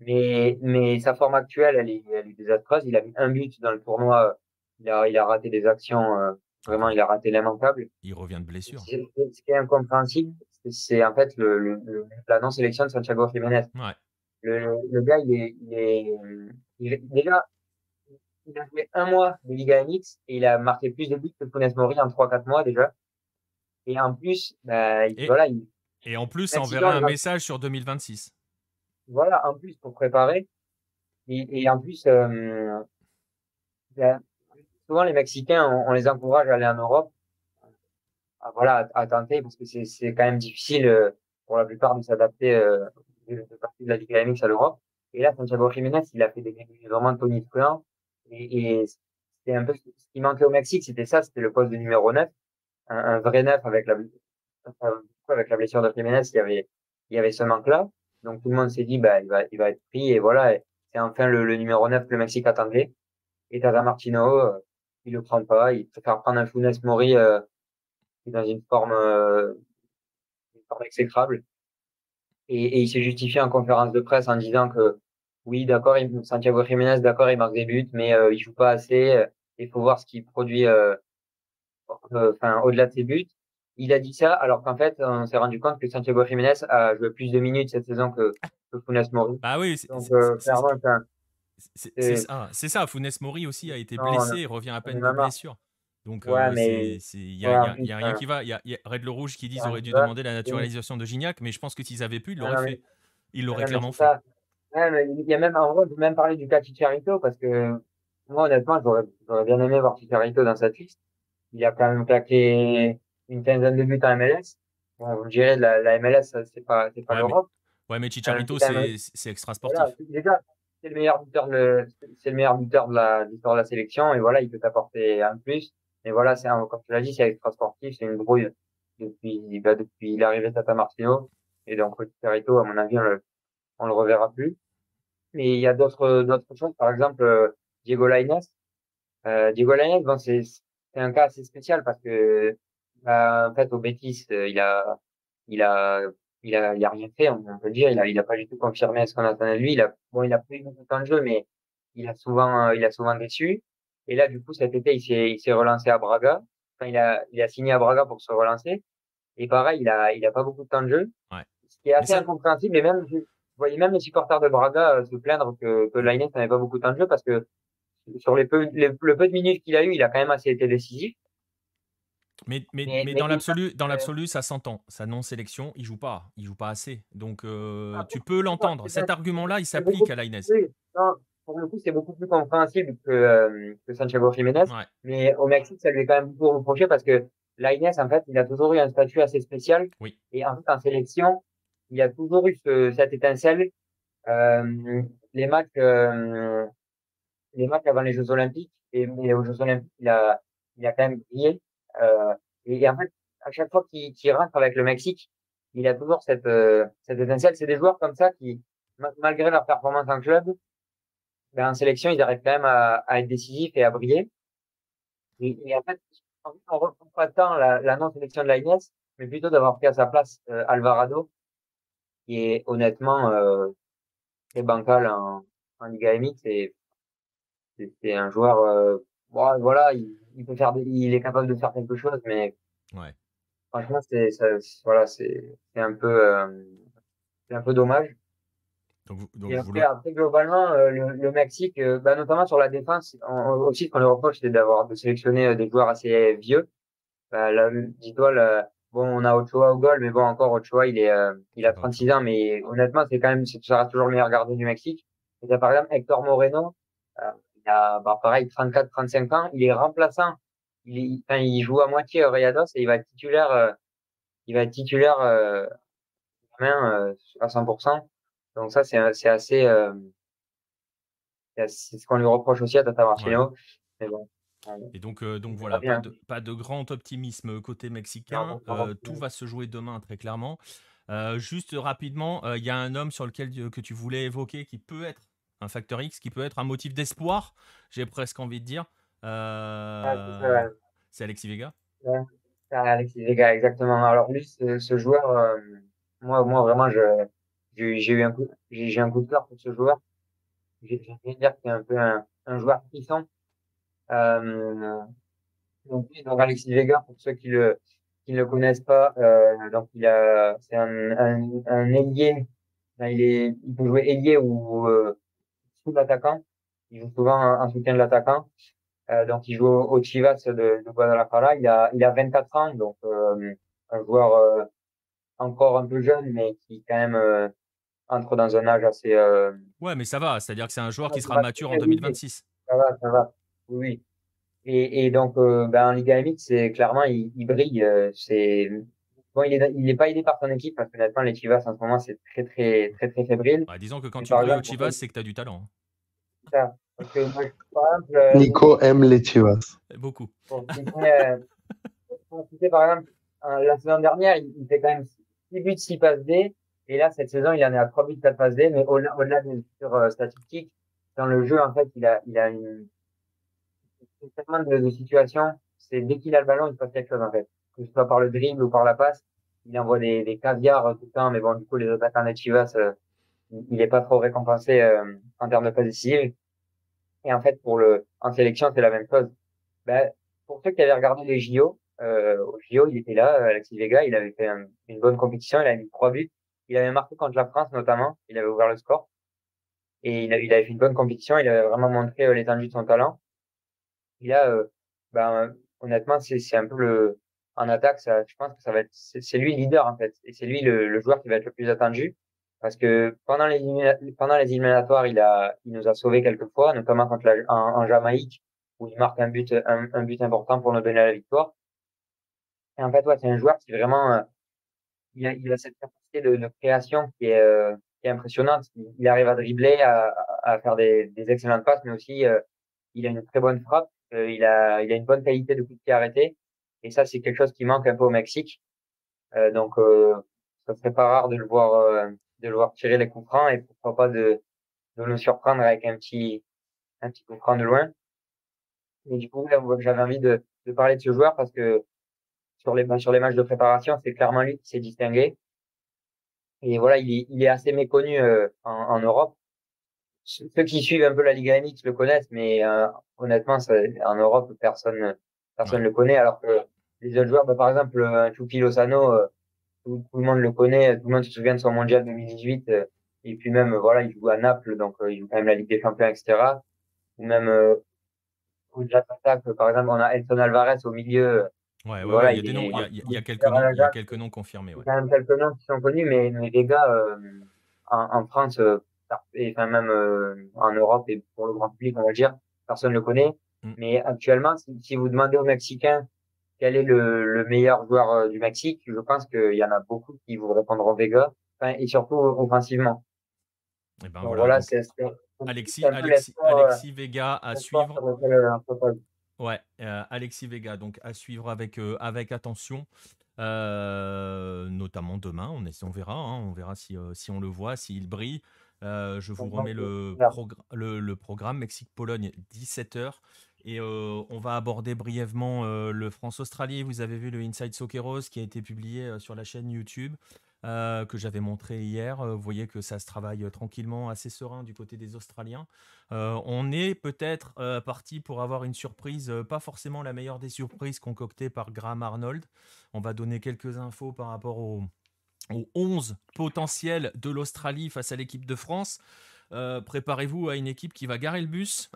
Mais sa forme actuelle, elle est désastreuse. Il a mis un but dans le tournoi. Il a raté des actions, vraiment, il a raté l'immanquable. Il revient de blessure. Ce qui est incompréhensible, c'est en fait la non-sélection de Santiago Jiménez. Ouais. Le gars, déjà, il a joué un mois de Liga MX et il a marqué plus de buts que Funes Mori en 3-4 mois déjà. Et en plus, bah, voilà, Et en plus, ça Mexicain, enverrait un message sur 2026. voilà, en plus, pour préparer. Et en plus, ben, souvent les Mexicains, on les encourage à aller en Europe, voilà, à tenter, parce que c'est quand même difficile pour la plupart de s'adapter de partie de la Ligue MX à l'Europe. Et là, Santiago Jiménez, il a fait des vraiment tonitruants. Et c'était un peu ce qui manquait au Mexique, c'était ça, c'était le poste de numéro 9, un vrai neuf avec la blessure de Jiménez, il y avait ce manque-là. Donc tout le monde s'est dit, bah, il va être pris, et voilà, et c'est enfin le numéro 9 que le Mexique attendait. Et Tata Martino, il le prend pas, il préfère prendre un Funes Mori qui est dans une forme exécrable. Et il s'est justifié en conférence de presse en disant que oui, d'accord, Santiago Jiménez, d'accord, il marque des buts, mais il joue pas assez. Il faut voir ce qu'il produit, enfin, au-delà de ses buts. Il a dit ça, alors qu'en fait, on s'est rendu compte que Santiago Jiménez a joué plus de minutes cette saison que Funes Mori. Bah oui, Donc, clairement, c'est, c'est ça. Funes Mori aussi a été non, blessé et revient à on est peine de même marre. blessure. Donc, Ouais, mais, il ouais, en y plus, a rien qui va. Il y a Red Le Rouge qui y a disent rien aurait qui dû va. demander la naturalisation de Gignac, mais je pense que s'ils avaient pu, ils Ah l'auraient non, fait. Ils l'auraient mais clairement c'est fait. ça. Ouais, mais il y a même, en vrai, on peut même parler du cas Chicharito parce que moi, honnêtement, j'aurais bien aimé voir Chicharito dans cette liste. Il a quand même claqué une quinzaine de buts en MLS. Bon, vous me direz, la MLS, ça, c'est pas Ouais, l'Europe. mais C'est Chicharito, quand même, c'est extra voilà. sportif. Déjà, c'est le meilleur buteur de l'histoire de la sélection et voilà, il peut t'apporter un plus. Mais voilà, comme tu l'as dit, c'est extra sportif, c'est une brouille depuis l'arrivée de Tata Martino. Et donc, Chicharito, à mon avis, on le reverra plus. Mais il y a d'autres choses. Par exemple, Diego Lainez. Diego Lainez, bon, c'est un cas assez spécial parce que, bah, en fait, au Betis, il a, il a rien fait, on peut le dire. Il a pas du tout confirmé ce qu'on attendait de lui. Il a pris beaucoup de temps de jeu, mais il a souvent déçu. Et là, du coup, cet été, il s'est relancé à Braga. Enfin, il a signé à Braga pour se relancer. Et pareil, il a pas beaucoup de temps de jeu. Ouais. Ce qui est Mais assez ça, incompréhensible. Et même, je voyais même les supporters de Braga se plaindre que Lainez n'avait pas beaucoup de temps de jeu parce que sur le peu de minutes qu'il a eu, il a quand même assez été décisif. mais Mais dans euh, l'absolu, ça s'entend. Sa non-sélection, il joue pas assez. Donc, après, tu peux l'entendre. Cet argument-là, il s'applique à Lainez. oui, non, pour le coup, c'est beaucoup plus compréhensible que Santiago Jiménez. Ouais, Mais au Mexique, ça lui est quand même beaucoup reproché parce que Lainez, en fait, il a toujours eu un statut assez spécial. oui. Et en fait, en sélection, il a toujours eu cette étincelle. Euh, les matchs, euh, les matchs avant les Jeux Olympiques mais aux Jeux Olympiques, il a quand même brillé. Euh, et en fait, à chaque fois qu'il rentre avec le Mexique, il a toujours cette étincelle. C'est des joueurs comme ça qui, malgré leur performance en club, ben, en sélection, ils arrivent quand même à être décisifs et à briller. Et en fait, on retrouve pas tant la non-sélection de l'Aïnès, mais plutôt d'avoir pris à sa place Alvarado, qui est honnêtement très bancal en Liga MX. C'est un joueur, bon, voilà, il est capable de faire quelque chose, mais Ouais. franchement, voilà, c'est un peu dommage. Donc Et vous le... après globalement, le Mexique, notamment sur la défense, aussi, ce qu'on lui reproche, c'est de sélectionner des joueurs assez vieux. Là, dis-toi, bon, on a Ochoa au goal, mais bon, encore Ochoa, il a 36 ans, mais honnêtement, ça sera toujours le meilleur gardien du Mexique. Et t'as par exemple Hector Moreno, il a, pareil, 34, 35 ans, il est remplaçant. Enfin, il joue à moitié Rayados et il va être titulaire, demain, à 100%. Donc ça, c'est ce qu'on lui reproche aussi à Tata Ouais. Martino. Mais bon, Et donc il voilà, verra bien. pas de grand optimisme côté mexicain. Non, Tout va se jouer demain, très clairement. Juste rapidement, il y a un homme sur lequel que tu voulais évoquer qui peut être un facteur X, qui peut être un motif d'espoir, j'ai presque envie de dire. c'est Euh, ça, c'est Alexis Vega. ouais. Ah, Alexis Vega, exactement. Alors lui, ce joueur, moi vraiment, j'ai un coup de cœur pour ce joueur. J'ai envie de dire que c'est un peu un joueur puissant. Euh, donc Alexis Vega, pour ceux qui ne le connaissent pas, donc c'est un ailier. Enfin, il peut jouer ailier ou sous l'attaquant. Il joue souvent en soutien de l'attaquant. Donc, il joue au Chivas de Guadalajara. Il a 24 ans, donc un joueur encore un peu jeune, mais qui quand même entre dans un âge assez Ouais, mais ça va, c'est-à-dire que c'est un joueur qui sera mature en mature. Oui, 2026. ça va, ça va. Oui, oui. Et donc, en Liga MX, c'est clairement, il brille. Bon, il est pas aidé par son équipe parce que honnêtement, les Chivas en ce moment, c'est très, très, très, très fébrile. Ouais, disons que quand Mais tu par brilles au exemple, Chivas, c'est que tu as du talent. ça, parce que moi, par exemple, Nico aime les Chivas. Beaucoup. pour citer, par exemple, la saison dernière, il fait quand même 6 buts, 6 passes D. Et là, cette saison, il en est à 3 buts, 4 passes D. Mais au-delà des statistiques, dans le jeu, en fait, il a tellement de situations. C'est dès qu'il a le ballon, il se passe quelque chose, en fait. Que ce soit par le dribble ou par la passe. Il envoie des caviars tout le temps. Mais bon, du coup, les attaquants de Chivas, il est pas trop récompensé en termes de passes décisives. Et en fait, en sélection, c'est la même chose. Ben, pour ceux qui avaient regardé les JO, au JO, il était là, Alexis Vega, il avait fait une bonne compétition, il a mis 3 buts. Il avait marqué contre la France notamment, il avait ouvert le score. Et il avait fait une bonne compétition, il avait vraiment montré l'étendue de son talent. Et là, honnêtement, c'est un peu en attaque, je pense que ça va être, c'est lui le leader en fait. Et c'est lui le joueur qui va être le plus attendu. Parce que pendant les éliminatoires, il nous a sauvés quelques fois, notamment en Jamaïque, où il marque un but important pour nous donner la victoire. Et en fait, ouais, c'est un joueur qui vraiment, il a cette capacité de création qui est impressionnante. Il arrive à dribbler, à faire des excellentes passes, mais aussi, il a une très bonne frappe. Il a une bonne qualité de coup de pied arrêté. Et ça, c'est quelque chose qui manque un peu au Mexique. Donc, ça serait pas rare de le voir tirer les coups francs et pourquoi pas de nous surprendre avec un petit coup franc de loin. Et du coup, là, j'avais envie de parler de ce joueur parce que sur les matchs de préparation, c'est clairement lui qui s'est distingué. Et voilà, il est assez méconnu en Europe. Ceux qui suivent un peu la Liga MX le connaissent, mais honnêtement, en Europe, personne Ouais. le connaît. Alors que les autres joueurs, par exemple, Chucky Lozano, tout le monde le connaît, tout le monde se souvient de son mondial 2018. Et puis même, voilà, il joue à Naples, donc il joue quand même la Ligue des Champions, etc. Ou même au-delà de l'attaque, par exemple, on a Edson Alvarez au milieu. Ouais, Et ouais, ouais, voilà, il y a il des noms, est il y a quelques super à noms, il y a l'Ajax. quelques noms confirmés, C'est ouais. quand même quelques noms qui sont connus, mais les gars, en France, et enfin même en Europe et pour le grand public, on va dire, personne ne le connaît. Mm. Mais actuellement, si vous demandez aux Mexicains quel est le meilleur joueur du Mexique, je pense qu'il y en a beaucoup qui vous répondront Vega, enfin, et surtout offensivement. Et ben Donc voilà, voilà, donc c'est un peu l'espoir, Alexis Vega à l'espoir suivre. sur lequel on se repose. Ouais, Alexis Vega, donc à suivre avec attention, notamment demain, on verra, hein, on verra si on le voit, s'il brille. Je vous remets le programme Mexique-Pologne, 17h. Et on va aborder brièvement le France-Australie. Vous avez vu le Inside Socceros qui a été publié sur la chaîne YouTube, que j'avais montré hier. Vous voyez que ça se travaille tranquillement, assez serein du côté des Australiens. On est peut-être parti pour avoir une surprise, pas forcément la meilleure des surprises concoctées par Graham Arnold. On va donner quelques infos par rapport aux 11 potentiels de l'Australie face à l'équipe de France. Préparez-vous à une équipe qui va garer le bus.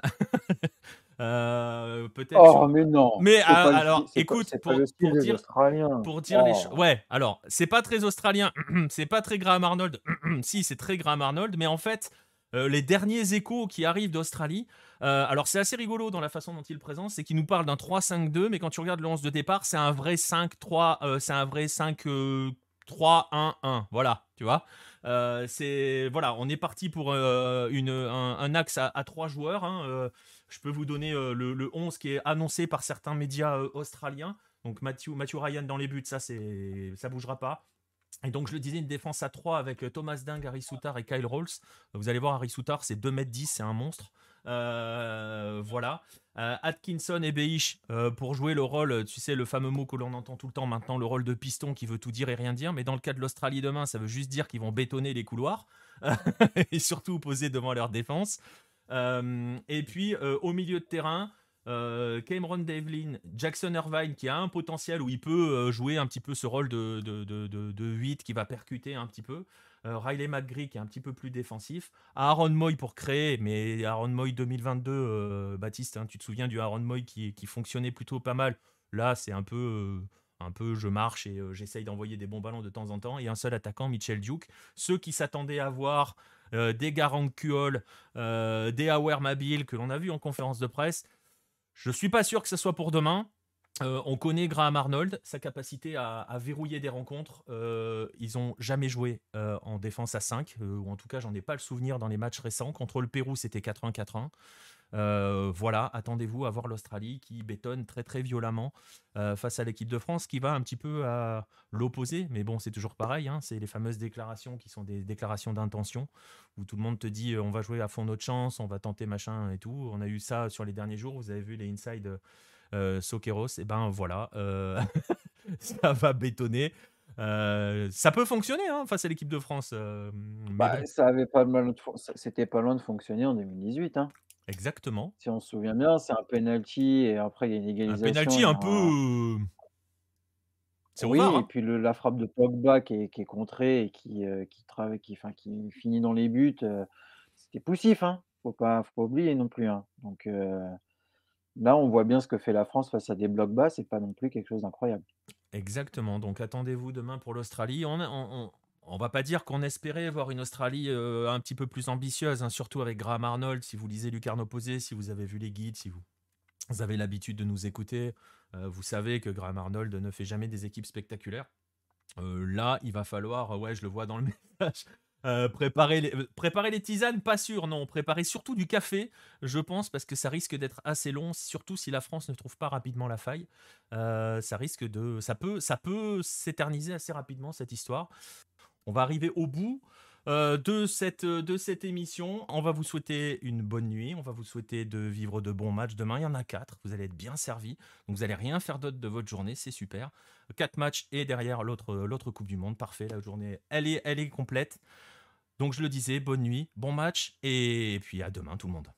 Peut-être Oh, sur... mais non, Mais c'est pas le alors, écoute, c'est pas le style des Australiens. pour dire les choses. Oh. Ouais, alors, c'est pas très australien, c'est pas très Graham Arnold. Si, c'est très Graham Arnold, mais en fait, les derniers échos qui arrivent d'Australie, alors c'est assez rigolo dans la façon dont il le présente, c'est qu'il nous parle d'un 3-5-2, mais quand tu regardes le 11 de départ, c'est un vrai 5-3, c'est un vrai 5-3-1-1, voilà, tu vois. Voilà, on est parti pour un axe à 3 joueurs. Hein, je peux vous donner le 11 qui est annoncé par certains médias australiens. Donc Matthew Ryan dans les buts, ça bougera pas. Et donc je le disais, une défense à 3 avec Thomas Deng, Harry Souttar et Kyle Rawls. Vous allez voir, Harry Souttar, c'est 2,10 m, c'est un monstre. Voilà. Atkinson et Beish pour jouer le rôle, tu sais, le fameux mot que l'on entend tout le temps maintenant, le rôle de piston qui veut tout dire et rien dire. Mais dans le cas de l'Australie demain, ça veut juste dire qu'ils vont bétonner les couloirs et surtout poser devant leur défense. Et puis au milieu de terrain, Cameron Devlin, Jackson Irvine qui a un potentiel où il peut jouer un petit peu ce rôle de 8 qui va percuter un petit peu. Riley McGree qui est un petit peu plus défensif. Aaron Moy pour créer, mais Aaron Moy 2022, Baptiste, hein, tu te souviens du Aaron Moy qui fonctionnait plutôt pas mal. Là, c'est un peu je marche et j'essaye d'envoyer des bons ballons de temps en temps. Et un seul attaquant, Mitchell Duke. Ceux qui s'attendaient à voir des Garant Kuol, des Awer Mabil que l'on a vu en conférence de presse, je suis pas sûr que ce soit pour demain. On connaît Graham Arnold, sa capacité à verrouiller des rencontres. Ils n'ont jamais joué en défense à 5, ou en tout cas, j'en ai pas le souvenir dans les matchs récents. Contre le Pérou, c'était 4-1-4-1. Voilà, attendez-vous à voir l'Australie qui bétonne très très violemment face à l'équipe de France, qui va un petit peu à l'opposé. Mais bon, c'est toujours pareil, hein, c'est les fameuses déclarations qui sont des déclarations d'intention, où tout le monde te dit on va jouer à fond notre chance, on va tenter machin et tout. On a eu ça sur les derniers jours, vous avez vu les inside Soqueros, et ben voilà, ça va bétonner. Ça peut fonctionner hein, face à l'équipe de France, mais Bah, bon, c'était pas loin de fonctionner en 2018, hein. exactement. Si on se souvient bien, c'est un penalty et après il y a une Un égalisation, penalty il y un a peu. un C'est au oui VAR, et hein. puis la frappe de Pogba qui est contrée et qui finit dans les buts, c'était poussif, hein. Faut pas oublier non plus, hein. Donc là, on voit bien ce que fait la France face à des blocs bas, c'est pas non plus quelque chose d'incroyable. Exactement. Donc attendez-vous demain pour l'Australie. On va pas dire qu'on espérait voir une Australie un petit peu plus ambitieuse, hein, surtout avec Graham Arnold. Si vous lisez Lucarne Opposé, si vous avez vu les guides, si vous avez l'habitude de nous écouter, vous savez que Graham Arnold ne fait jamais des équipes spectaculaires. Là, il va falloir, ouais, je le vois dans le message, préparer les tisanes, pas sûr, non. Préparer surtout du café, je pense, parce que ça risque d'être assez long, surtout si la France ne trouve pas rapidement la faille. Ça peut s'éterniser assez rapidement, cette histoire. On va arriver au bout de cette émission. On va vous souhaiter une bonne nuit. On va vous souhaiter de vivre de bons matchs. Demain, il y en a 4. Vous allez être bien servis. Donc, vous n'allez rien faire d'autre de votre journée. C'est super. 4 matchs et derrière l'autre Coupe du Monde. Parfait. La journée, elle est complète. Donc, je le disais, bonne nuit, bon match. Et puis, à demain, tout le monde.